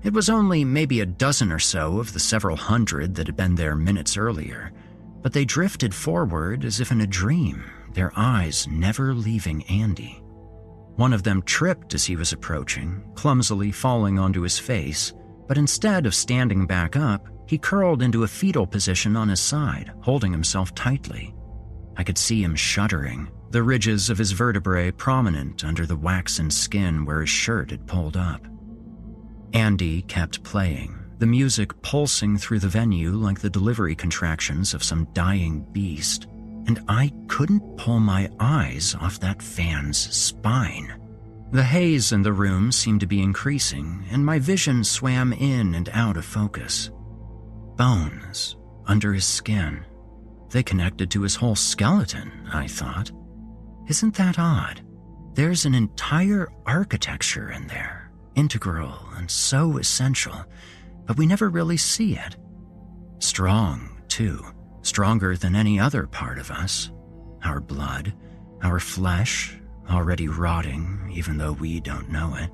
It was only maybe a dozen or so of the several hundred that had been there minutes earlier, but they drifted forward as if in a dream, their eyes never leaving Andy. One of them tripped as he was approaching, clumsily falling onto his face, but instead of standing back up, he curled into a fetal position on his side, holding himself tightly. I could see him shuddering, the ridges of his vertebrae prominent under the waxen skin where his shirt had pulled up. Andy kept playing, the music pulsing through the venue like the delivery contractions of some dying beast. and I couldn't pull my eyes off that fan's spine. The haze in the room seemed to be increasing, and my vision swam in and out of focus. Bones under his skin. They connected to his whole skeleton, I thought. Isn't that odd? There's an entire architecture in there, integral and so essential, but we never really see it. Strong, too. Stronger than any other part of us. Our blood, our flesh, already rotting even though we don't know it.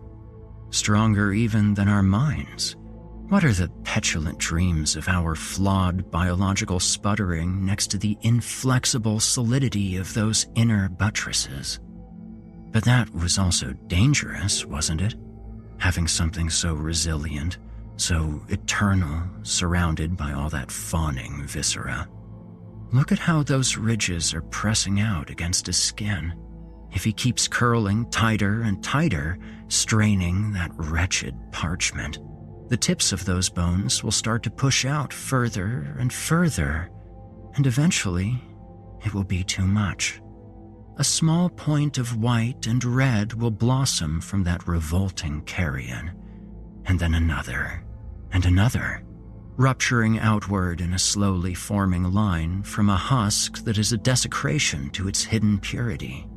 Stronger even than our minds. What are the petulant dreams of our flawed biological sputtering next to the inflexible solidity of those inner buttresses? But that was also dangerous, wasn't it? Having something so resilient, so eternal, surrounded by all that fawning viscera. Look at how those ridges are pressing out against his skin. If he keeps curling tighter and tighter, straining that wretched parchment, the tips of those bones will start to push out further and further, and eventually it will be too much. A small point of white and red will blossom from that revolting carrion, and then another, and another, rupturing outward in a slowly forming line from a husk that is a desecration to its hidden purity.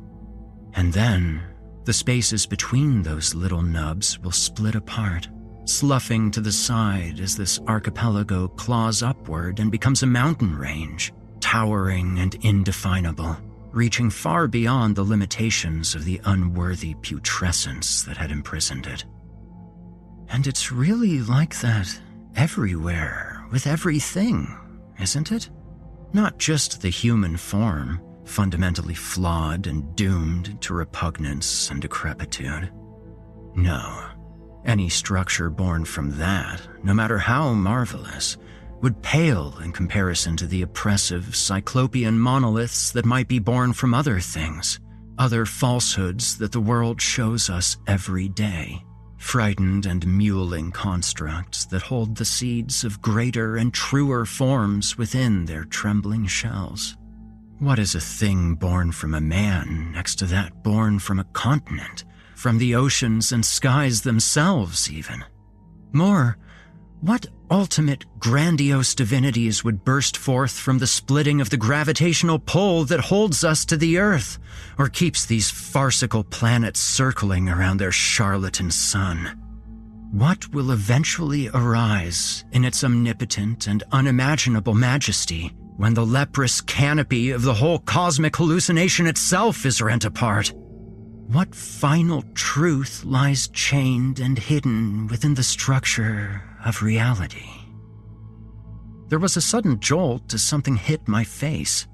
And then, the spaces between those little nubs will split apart, sloughing to the side as this archipelago claws upward and becomes a mountain range, towering and indefinable, reaching far beyond the limitations of the unworthy putrescence that had imprisoned it. And it's really like that everywhere, with everything, isn't it? Not just the human form, fundamentally flawed and doomed to repugnance and decrepitude. No, any structure born from that, no matter how marvelous, would pale in comparison to the oppressive cyclopean monoliths that might be born from other things, other falsehoods that the world shows us every day. Frightened and mewling constructs that hold the seeds of greater and truer forms within their trembling shells. What is a thing born from a man next to that born from a continent, from the oceans and skies themselves even? More, what ultimate grandiose divinities would burst forth from the splitting of the gravitational pull that holds us to the Earth, or keeps these farcical planets circling around their charlatan sun? What will eventually arise in its omnipotent and unimaginable majesty when the leprous canopy of the whole cosmic hallucination itself is rent apart? What final truth lies chained and hidden within the structure of reality? There was a sudden jolt as something hit my face.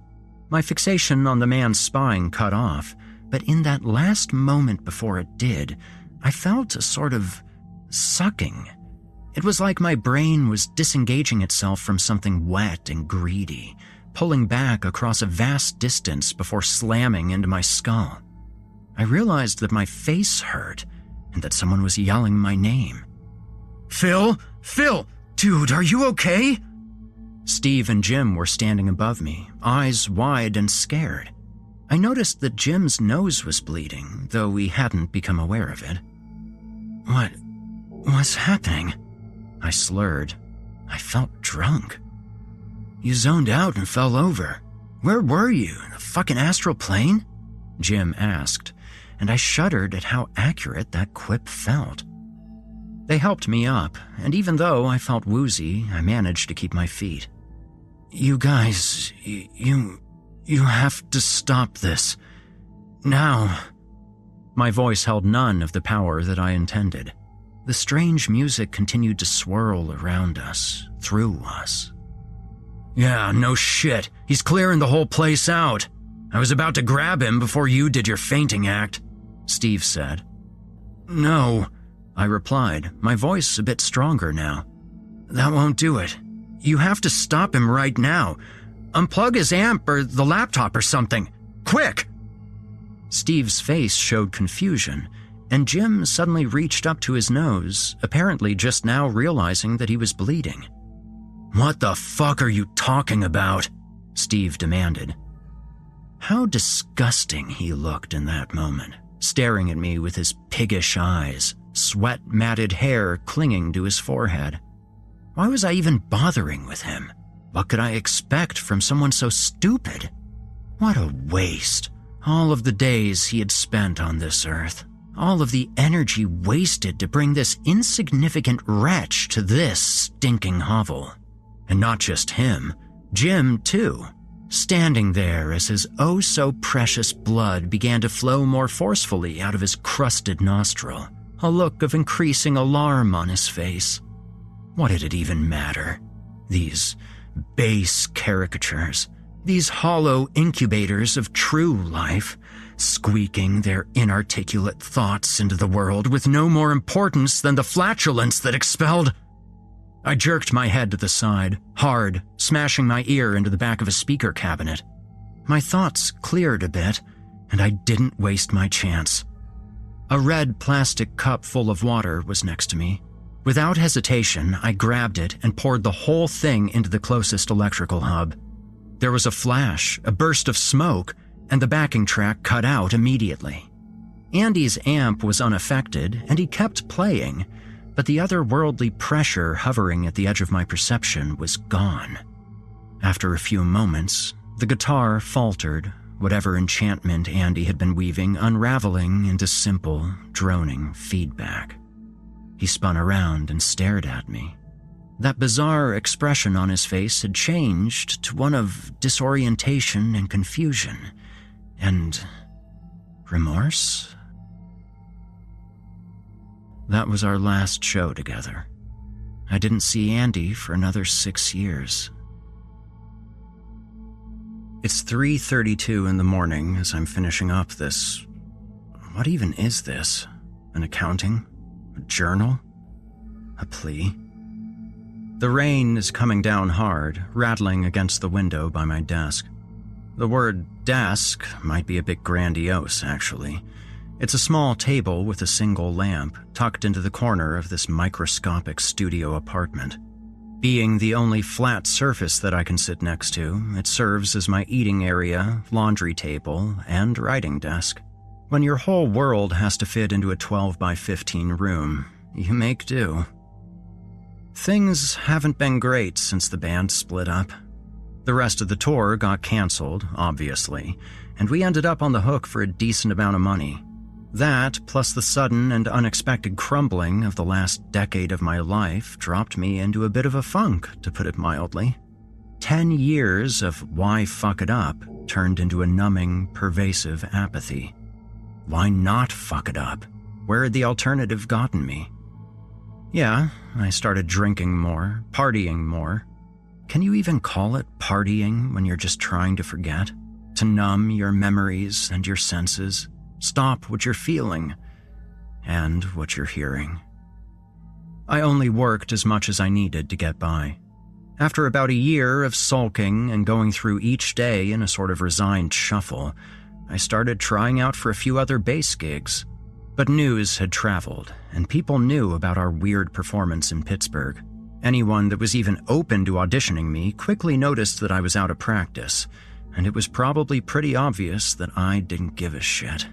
My fixation on the man's spine cut off, but in that last moment before it did, I felt a sort of sucking. It was like my brain was disengaging itself from something wet and greedy, pulling back across a vast distance before slamming into my skull. I realized that my face hurt and that someone was yelling my name. Phil? Phil! Dude, are you okay? Steve and Jim were standing above me, eyes wide and scared. I noticed that Jim's nose was bleeding, though we hadn't become aware of it. What's happening? I slurred. I felt drunk. You zoned out and fell over. Where were you? The fucking astral plane? Jim asked, and I shuddered at how accurate that quip felt. They helped me up, and even though I felt woozy, I managed to keep my feet. You guys, you have to stop this. Now. My voice held none of the power that I intended. The strange music continued to swirl around us, through us. Yeah, no shit. He's clearing the whole place out. I was about to grab him before you did your fainting act, Steve said. No, I replied, my voice a bit stronger now. That won't do it. You have to stop him right now. Unplug his amp or the laptop or something. Quick! Steve's face showed confusion, and Jim suddenly reached up to his nose, apparently just now realizing that he was bleeding. What the fuck are you talking about? Steve demanded. How disgusting he looked in that moment, staring at me with his piggish eyes, sweat-matted hair clinging to his forehead. Why was I even bothering with him? What could I expect from someone so stupid? What a waste. All of the days he had spent on this earth. All of the energy wasted to bring this insignificant wretch to this stinking hovel. And not just him, Jim too, standing there as his oh-so-precious blood began to flow more forcefully out of his crusted nostril, a look of increasing alarm on his face. What did it even matter? These base caricatures, these hollow incubators of true life, squeaking their inarticulate thoughts into the world with no more importance than the flatulence that expelled. I jerked my head to the side, hard, smashing my ear into the back of a speaker cabinet. My thoughts cleared a bit, and I didn't waste my chance. A red plastic cup full of water was next to me. Without hesitation, I grabbed it and poured the whole thing into the closest electrical hub. There was a flash, a burst of smoke, and the backing track cut out immediately. Andy's amp was unaffected, and he kept playing, but the otherworldly pressure hovering at the edge of my perception was gone. After a few moments, the guitar faltered, whatever enchantment Andy had been weaving unraveling into simple, droning feedback. He spun around and stared at me. That bizarre expression on his face had changed to one of disorientation and confusion, and remorse? That was our last show together. I didn't see Andy for another 6 years. It's 3:32 in the morning as I'm finishing up this... What even is this? An accounting? A journal? A plea? The rain is coming down hard, rattling against the window by my desk. The word desk might be a bit grandiose, actually. It's a small table with a single lamp tucked into the corner of this microscopic studio apartment. Being the only flat surface that I can sit next to, it serves as my eating area, laundry table, and writing desk. When your whole world has to fit into a 12 by 15 room, you make do. Things haven't been great since the band split up. The rest of the tour got canceled, obviously, and we ended up on the hook for a decent amount of money. That, plus the sudden and unexpected crumbling of the last decade of my life, dropped me into a bit of a funk, to put it mildly. 10 years of why fuck it up turned into a numbing, pervasive apathy. Why not fuck it up? Where had the alternative gotten me? Yeah, I started drinking more, partying more. Can you even call it partying when you're just trying to forget? To numb your memories and your senses? Stop what you're feeling and what you're hearing. I only worked as much as I needed to get by. After about a year of sulking and going through each day in a sort of resigned shuffle, I started trying out for a few other bass gigs. But news had traveled, and people knew about our weird performance in Pittsburgh. Anyone that was even open to auditioning me quickly noticed that I was out of practice, and it was probably pretty obvious that I didn't give a shit.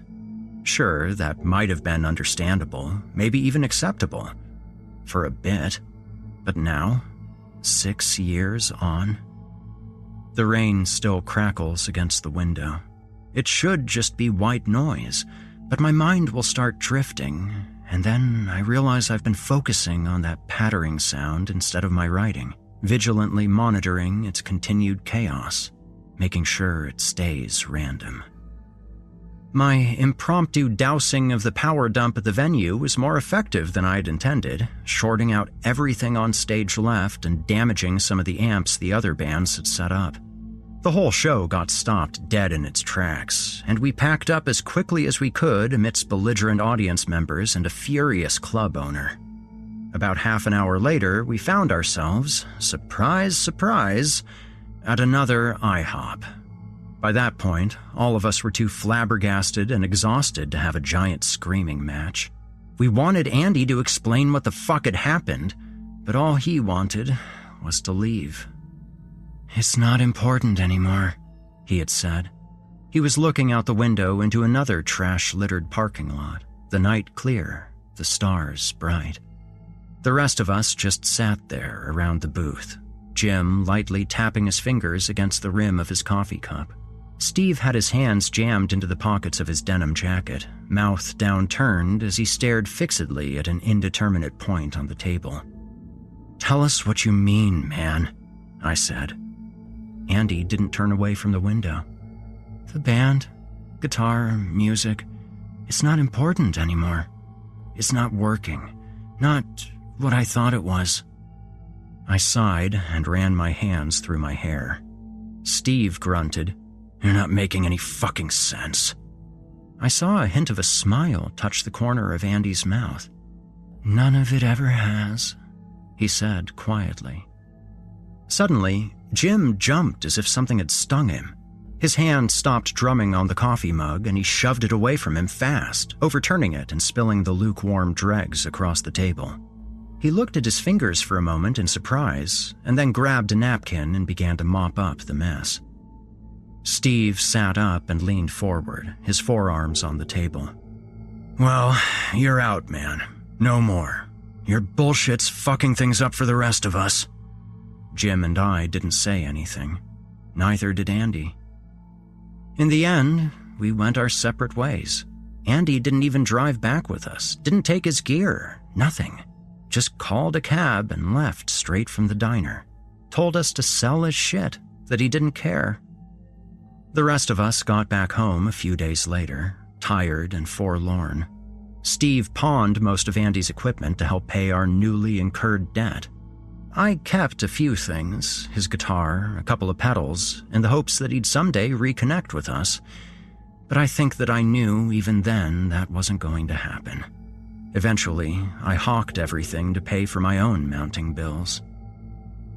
Sure, that might have been understandable, maybe even acceptable. For a bit. But now, 6 years on? The rain still crackles against the window. It should just be white noise, but my mind will start drifting, and then I realize I've been focusing on that pattering sound instead of my writing, vigilantly monitoring its continued chaos, making sure it stays random. My impromptu dousing of the power dump at the venue was more effective than I'd intended, shorting out everything on stage left and damaging some of the amps the other bands had set up. The whole show got stopped dead in its tracks, and we packed up as quickly as we could amidst belligerent audience members and a furious club owner. About half an hour later, we found ourselves, surprise, surprise, at another IHOP. By that point, all of us were too flabbergasted and exhausted to have a giant screaming match. We wanted Andy to explain what the fuck had happened, but all he wanted was to leave. "It's not important anymore," he had said. He was looking out the window into another trash-littered parking lot, the night clear, the stars bright. The rest of us just sat there around the booth, Jim lightly tapping his fingers against the rim of his coffee cup. Steve had his hands jammed into the pockets of his denim jacket, mouth downturned as he stared fixedly at an indeterminate point on the table. "Tell us what you mean, man," I said. Andy didn't turn away from the window. "The band, guitar, music, it's not important anymore. It's not working. Not what I thought it was." I sighed and ran my hands through my hair. Steve grunted, "You're not making any fucking sense." I saw a hint of a smile touch the corner of Andy's mouth. "None of it ever has," he said quietly. Suddenly, Jim jumped as if something had stung him. His hand stopped drumming on the coffee mug and he shoved it away from him fast, overturning it and spilling the lukewarm dregs across the table. He looked at his fingers for a moment in surprise and then grabbed a napkin and began to mop up the mess. Steve sat up and leaned forward, his forearms on the table. "Well, you're out, man. No more. Your bullshit's fucking things up for the rest of us." Jim and I didn't say anything. Neither did Andy. In the end, we went our separate ways. Andy didn't even drive back with us, didn't take his gear, nothing. Just called a cab and left straight from the diner. Told us to sell his shit, that he didn't care. The rest of us got back home a few days later, tired and forlorn. Steve pawned most of Andy's equipment to help pay our newly incurred debt. I kept a few things, his guitar, a couple of pedals, in the hopes that he'd someday reconnect with us. But I think that I knew even then that wasn't going to happen. Eventually, I hawked everything to pay for my own mounting bills.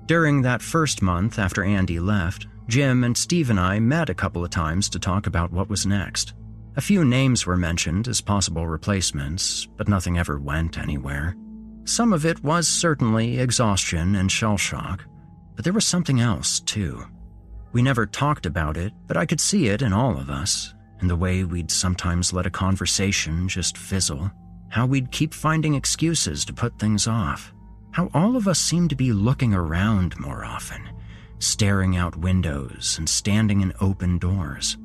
During that first month after Andy left, Jim and Steve and I met a couple of times to talk about what was next. A few names were mentioned as possible replacements, but nothing ever went anywhere. Some of it was certainly exhaustion and shell shock, but there was something else, too. We never talked about it, but I could see it in all of us, in the way we'd sometimes let a conversation just fizzle, how we'd keep finding excuses to put things off, how all of us seemed to be looking around more often, staring out windows and standing in open doors.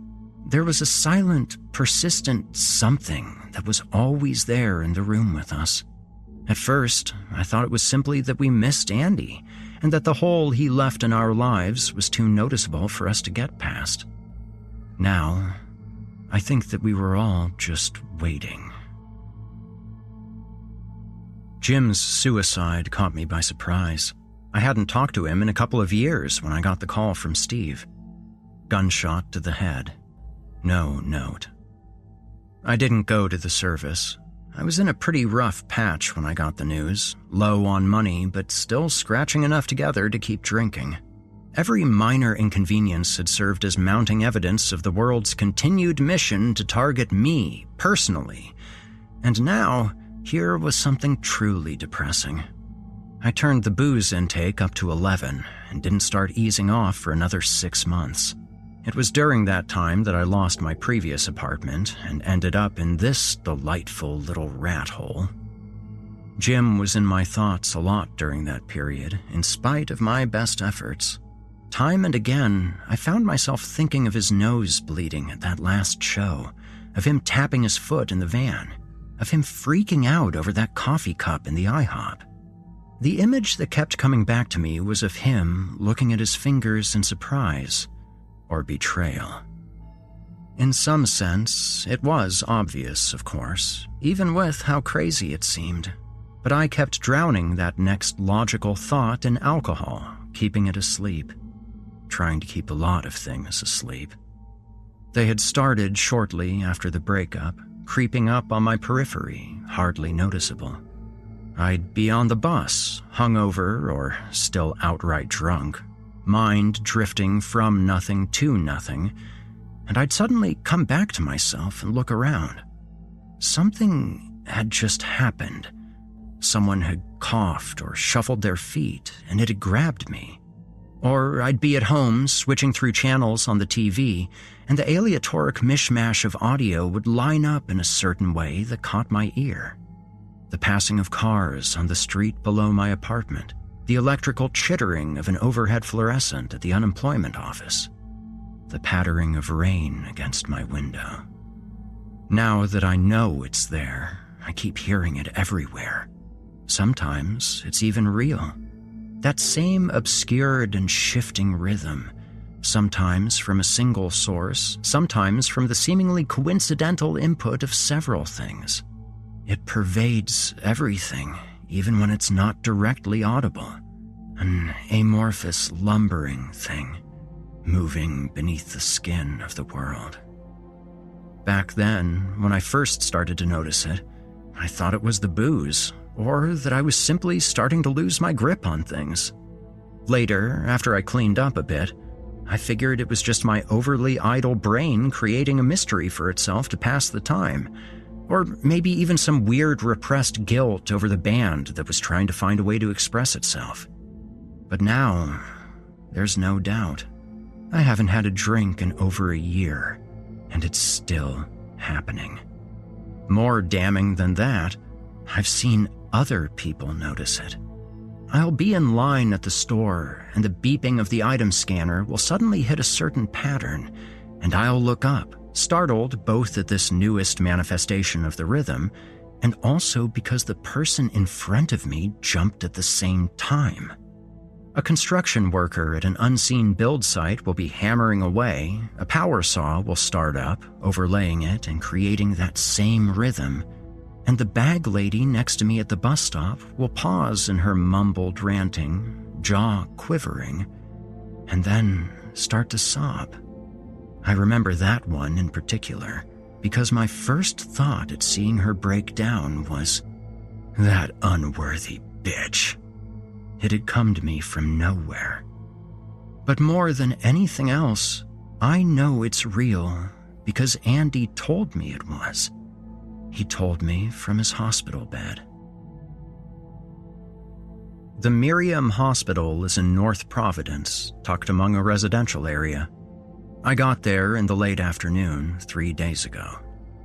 There was a silent, persistent something that was always there in the room with us. At first, I thought it was simply that we missed Andy, and that the hole he left in our lives was too noticeable for us to get past. Now, I think that we were all just waiting. Jim's suicide caught me by surprise. I hadn't talked to him in a couple of years when I got the call from Steve. Gunshot to the head. No note. I didn't go to the service. I was in a pretty rough patch when I got the news, low on money, but still scratching enough together to keep drinking. Every minor inconvenience had served as mounting evidence of the world's continued mission to target me, personally. And now, here was something truly depressing. I turned the booze intake up to 11 and didn't start easing off for another 6 months. It was during that time that I lost my previous apartment and ended up in this delightful little rat hole. Jim was in my thoughts a lot during that period, in spite of my best efforts. Time and again, I found myself thinking of his nose bleeding at that last show, of him tapping his foot in the van, of him freaking out over that coffee cup in the IHOP. The image that kept coming back to me was of him looking at his fingers in surprise or betrayal. In some sense, it was obvious, of course, even with how crazy it seemed. But I kept drowning that next logical thought in alcohol, keeping it asleep. Trying to keep a lot of things asleep. They had started shortly after the breakup, creeping up on my periphery, hardly noticeable. I'd be on the bus, hungover or still outright drunk, mind drifting from nothing to nothing, and I'd suddenly come back to myself and look around. Something had just happened. Someone had coughed or shuffled their feet, and it had grabbed me. Or I'd be at home switching through channels on the TV, and the aleatoric mishmash of audio would line up in a certain way that caught my ear. The passing of cars on the street below my apartment, the electrical chittering of an overhead fluorescent at the unemployment office, the pattering of rain against my window. Now that I know it's there, I keep hearing it everywhere. Sometimes it's even real. That same obscured and shifting rhythm, sometimes from a single source, sometimes from the seemingly coincidental input of several things. It pervades everything, even when it's not directly audible. An amorphous, lumbering thing, moving beneath the skin of the world. Back then, when I first started to notice it, I thought it was the booze, or that I was simply starting to lose my grip on things. Later, after I cleaned up a bit, I figured it was just my overly idle brain creating a mystery for itself to pass the time, or maybe even some weird repressed guilt over the band that was trying to find a way to express itself. But now, there's no doubt. I haven't had a drink in over a year, and it's still happening. More damning than that, I've seen other people notice it. I'll be in line at the store, and the beeping of the item scanner will suddenly hit a certain pattern, and I'll look up, startled both at this newest manifestation of the rhythm, and also because the person in front of me jumped at the same time. A construction worker at an unseen build site will be hammering away, a power saw will start up, overlaying it and creating that same rhythm, and the bag lady next to me at the bus stop will pause in her mumbled ranting, jaw quivering, and then start to sob. I remember that one in particular, because my first thought at seeing her break down was, "That unworthy bitch." It had come to me from nowhere. But more than anything else, I know it's real because Andy told me it was. He told me from his hospital bed. The Miriam Hospital is in North Providence, tucked among a residential area. I got there in the late afternoon 3 days ago.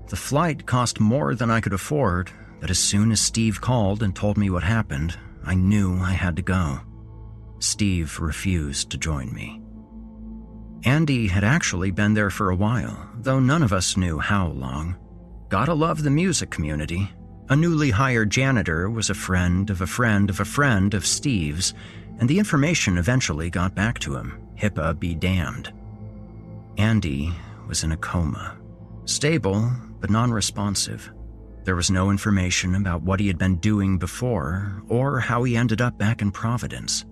The flight cost more than I could afford, but as soon as Steve called and told me what happened, I knew I had to go. Steve refused to join me. Andy had actually been there for a while, though none of us knew how long. Gotta love the music community. A newly hired janitor was a friend of a friend of a friend of Steve's, and the information eventually got back to him, HIPAA be damned. Andy was in a coma. Stable, but non-responsive. There was no information about what he had been doing before, or how he ended up back in Providence.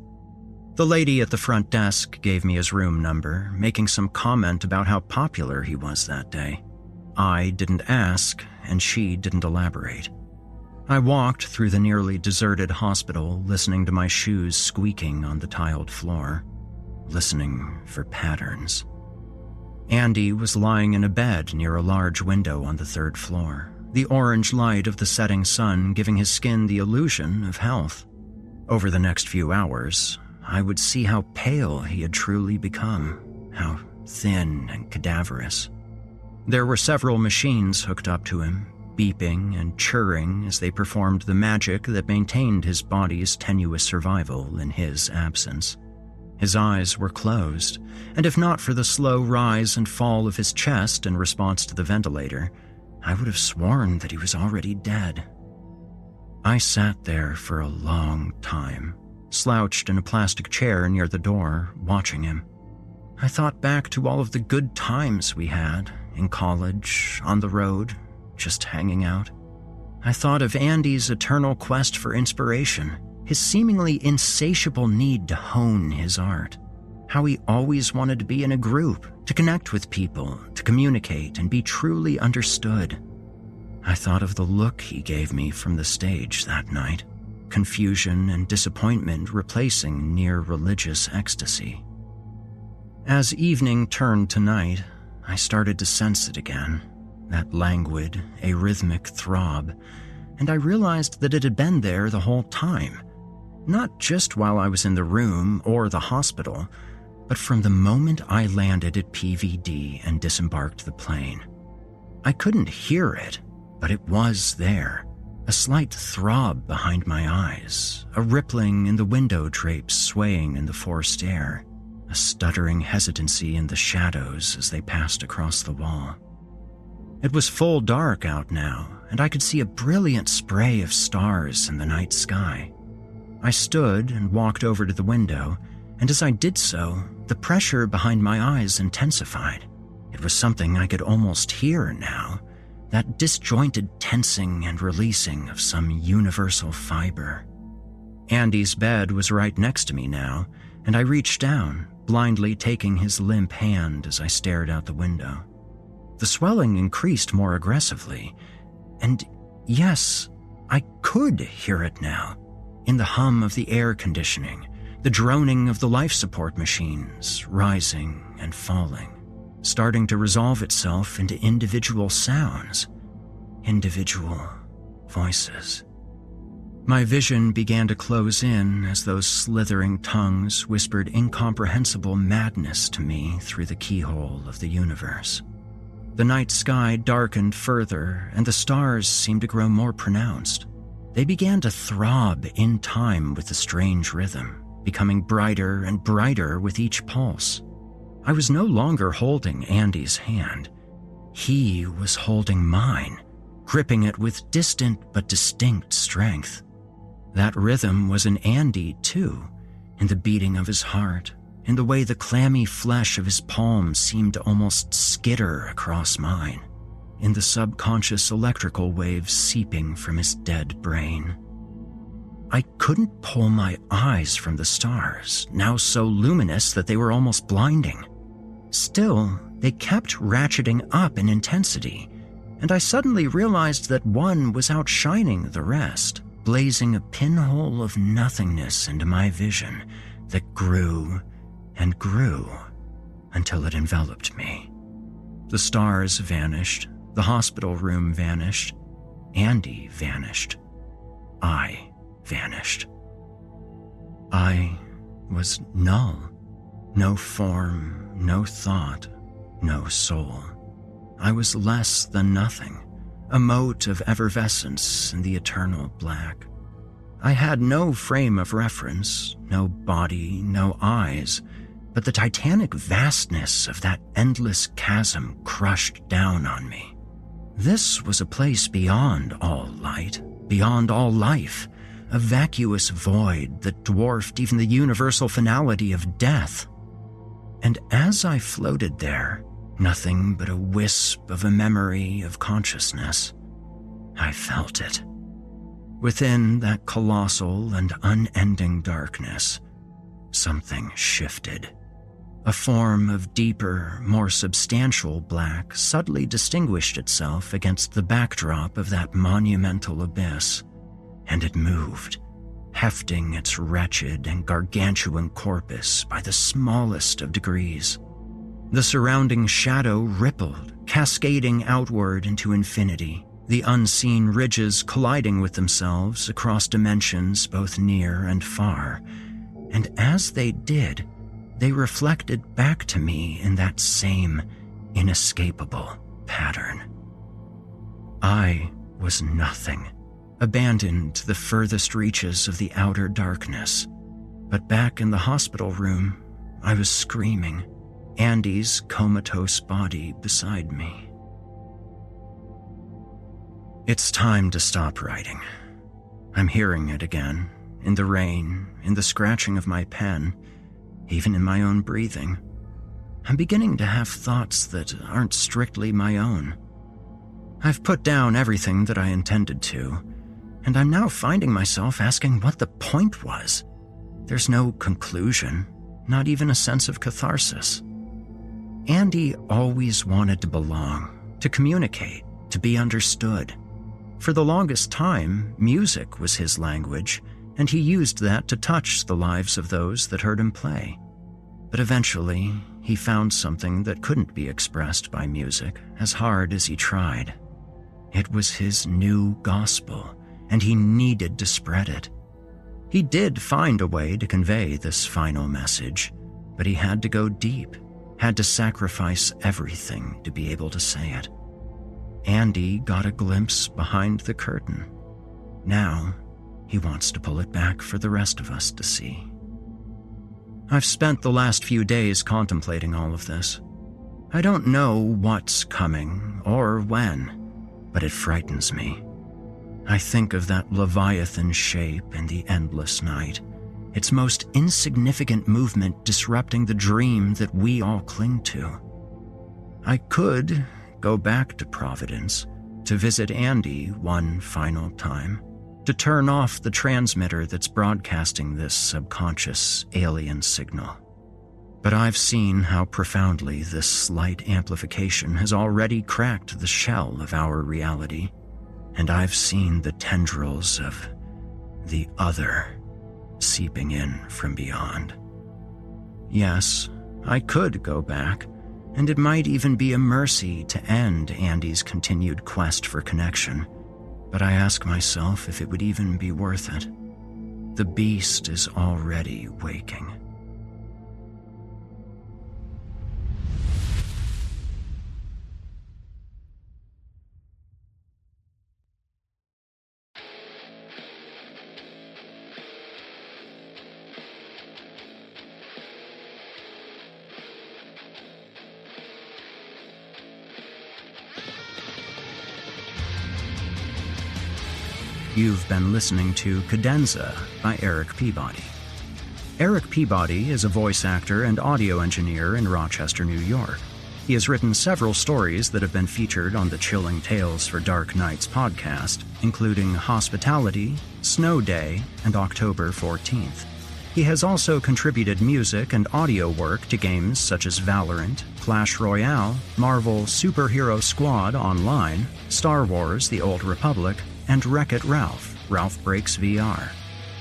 The lady at the front desk gave me his room number, making some comment about how popular he was that day. I didn't ask, and she didn't elaborate. I walked through the nearly deserted hospital, listening to my shoes squeaking on the tiled floor, listening for patterns. Andy was lying in a bed near a large window on the 3rd floor, the orange light of the setting sun giving his skin the illusion of health. Over the next few hours, I would see how pale he had truly become, how thin and cadaverous. There were several machines hooked up to him, beeping and churring as they performed the magic that maintained his body's tenuous survival in his absence. His eyes were closed, and if not for the slow rise and fall of his chest in response to the ventilator, I would have sworn that he was already dead. I sat there for a long time, slouched in a plastic chair near the door, watching him. I thought back to all of the good times we had, in college, on the road, just hanging out. I thought of Andy's eternal quest for inspiration, his seemingly insatiable need to hone his art, how he always wanted to be in a group, to connect with people, to communicate and be truly understood. I thought of the look he gave me from the stage that night, confusion and disappointment replacing near religious ecstasy. As evening turned to night, I started to sense it again, that languid, arrhythmic throb, and I realized that it had been there the whole time. Not just while I was in the room or the hospital, but from the moment I landed at PVD and disembarked the plane. I couldn't hear it, but it was there. A slight throb behind my eyes, a rippling in the window drapes swaying in the forced air, a stuttering hesitancy in the shadows as they passed across the wall. It was full dark out now, and I could see a brilliant spray of stars in the night sky. I stood and walked over to the window, and as I did so, the pressure behind my eyes intensified. It was something I could almost hear now, that disjointed tensing and releasing of some universal fiber. Andy's bed was right next to me now, and I reached down, blindly taking his limp hand as I stared out the window. The swelling increased more aggressively, and yes, I could hear it now, in the hum of the air conditioning, the droning of the life support machines, rising and falling, starting to resolve itself into individual sounds, individual voices. My vision began to close in as those slithering tongues whispered incomprehensible madness to me through the keyhole of the universe. The night sky darkened further, and the stars seemed to grow more pronounced. They began to throb in time with the strange rhythm, becoming brighter and brighter with each pulse. I was no longer holding Andy's hand. He was holding mine, gripping it with distant but distinct strength. That rhythm was in Andy, too, in the beating of his heart, in the way the clammy flesh of his palm seemed to almost skitter across mine, in the subconscious electrical waves seeping from his dead brain. I couldn't pull my eyes from the stars, now so luminous that they were almost blinding. Still, they kept ratcheting up in intensity, and I suddenly realized that one was outshining the rest, blazing a pinhole of nothingness into my vision that grew and grew until it enveloped me. The stars vanished, the hospital room vanished, Andy vanished, I vanished. I was null. No form, no thought, no soul. I was less than nothing, a mote of effervescence in the eternal black. I had no frame of reference, no body, no eyes, but the titanic vastness of that endless chasm crushed down on me. This was a place beyond all light, beyond all life, a vacuous void that dwarfed even the universal finality of death. And as I floated there, nothing but a wisp of a memory of consciousness, I felt it. Within that colossal and unending darkness, something shifted. A form of deeper, more substantial black subtly distinguished itself against the backdrop of that monumental abyss, and it moved, hefting its wretched and gargantuan corpus by the smallest of degrees. The surrounding shadow rippled, cascading outward into infinity, the unseen ridges colliding with themselves across dimensions both near and far, and as they did, they reflected back to me in that same inescapable pattern. I was nothing, abandoned to the furthest reaches of the outer darkness. But back in the hospital room, I was screaming, Andy's comatose body beside me. It's time to stop writing. I'm hearing it again, in the rain, in the scratching of my pen, even in my own breathing. I'm beginning to have thoughts that aren't strictly my own. I've put down everything that I intended to, and I'm now finding myself asking what the point was. There's no conclusion, not even a sense of catharsis. Andy always wanted to belong, to communicate, to be understood. For the longest time, music was his language, and he used that to touch the lives of those that heard him play. But eventually, he found something that couldn't be expressed by music, as hard as he tried. It was his new gospel, and he needed to spread it. He did find a way to convey this final message, but he had to go deep, had to sacrifice everything to be able to say it. Andy got a glimpse behind the curtain. Now, he wants to pull it back for the rest of us to see. I've spent the last few days contemplating all of this. I don't know what's coming or when, but it frightens me. I think of that Leviathan shape in the endless night, its most insignificant movement disrupting the dream that we all cling to. I could go back to Providence to visit Andy one final time, to turn off the transmitter that's broadcasting this subconscious alien signal. But I've seen how profoundly this slight amplification has already cracked the shell of our reality, and I've seen the tendrils of the other seeping in from beyond. Yes, I could go back, and it might even be a mercy to end Andy's continued quest for connection. But I ask myself if it would even be worth it. The beast is already waking. You've been listening to Cadenza by Erik Peabody. Erik Peabody is a voice actor and audio engineer in Rochester, New York. He has written several stories that have been featured on the Chilling Tales for Dark Nights podcast, including Hospitality, Snow Day, and October 14th. He has also contributed music and audio work to games such as Valorant, Clash Royale, Marvel Superhero Squad Online, Star Wars The Old Republic, and Wreck-It Ralph, Ralph Breaks VR.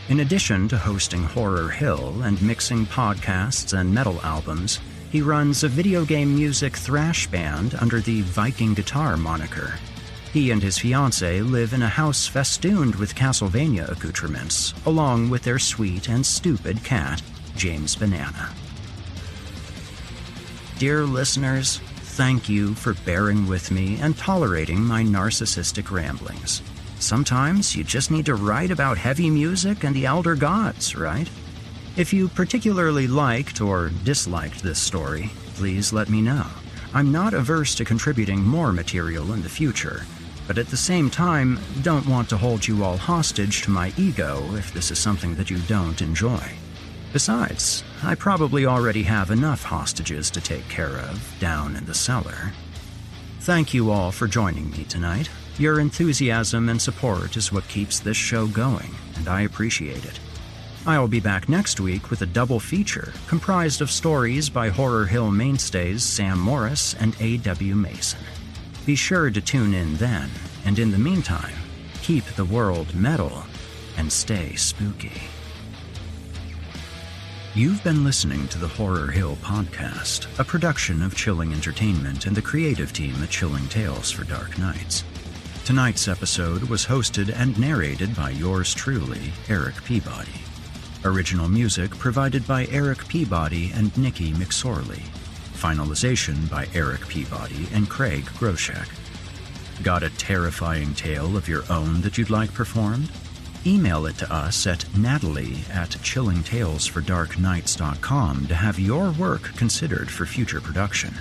In addition to hosting Horror Hill and mixing podcasts and metal albums, he runs a video game music thrash band under the Viking Guitar moniker. He and his fiancée live in a house festooned with Castlevania accoutrements, along with their sweet and stupid cat, James Banana. Dear listeners, thank you for bearing with me and tolerating my narcissistic ramblings. Sometimes you just need to write about heavy music and the elder gods, right? If you particularly liked or disliked this story, please let me know. I'm not averse to contributing more material in the future, but at the same time, don't want to hold you all hostage to my ego if this is something that you don't enjoy. Besides, I probably already have enough hostages to take care of down in the cellar. Thank you all for joining me tonight. Your enthusiasm and support is what keeps this show going, and I appreciate it. I'll be back next week with a double feature comprised of stories by Horror Hill mainstays Sam Morris and A.W. Mason. Be sure to tune in then, and in the meantime, keep the world metal and stay spooky. You've been listening to the Horror Hill podcast, a production of Chilling Entertainment and the creative team at Chilling Tales for Dark Nights. Tonight's episode was hosted and narrated by yours truly, Erik Peabody. Original music provided by Erik Peabody and Nikki McSorley. Finalization by Erik Peabody and Craig Groshek. Got a terrifying tale of your own that you'd like performed? Email it to us at natalie@chillingtalesfordarknights.com to have your work considered for future production.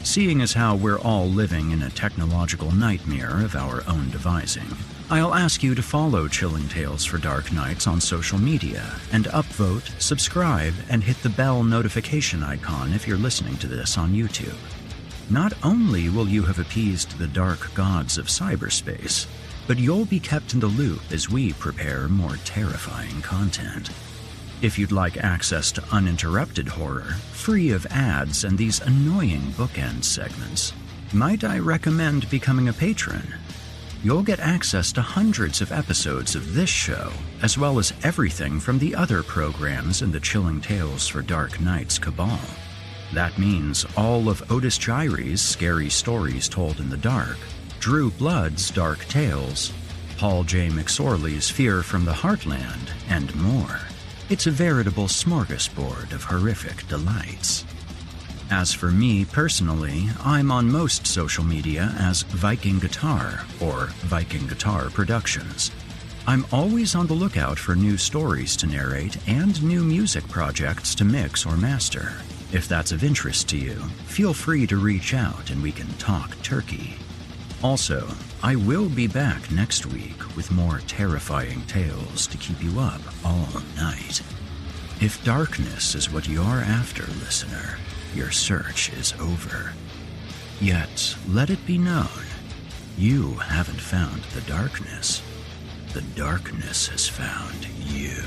Seeing as how we're all living in a technological nightmare of our own devising, I'll ask you to follow Chilling Tales for Dark Nights on social media and upvote, subscribe, and hit the bell notification icon if you're listening to this on YouTube. Not only will you have appeased the dark gods of cyberspace, but you'll be kept in the loop as we prepare more terrifying content. If you'd like access to uninterrupted horror, free of ads and these annoying bookend segments, might I recommend becoming a patron? You'll get access to hundreds of episodes of this show, as well as everything from the other programs in the Chilling Tales for Dark Nights cabal. That means all of Otis Jiry's Scary Stories Told in the Dark, Drew Blood's Dark Tales, Paul J. McSorley's Fear from the Heartland, and more. It's a veritable smorgasbord of horrific delights. As for me personally, I'm on most social media as Viking Guitar or Viking Guitar Productions. I'm always on the lookout for new stories to narrate and new music projects to mix or master. If that's of interest to you, feel free to reach out and we can talk turkey. Also, I will be back next week with more terrifying tales to keep you up all night. If darkness is what you're after, listener, your search is over. Yet, let it be known, you haven't found the darkness. The darkness has found you.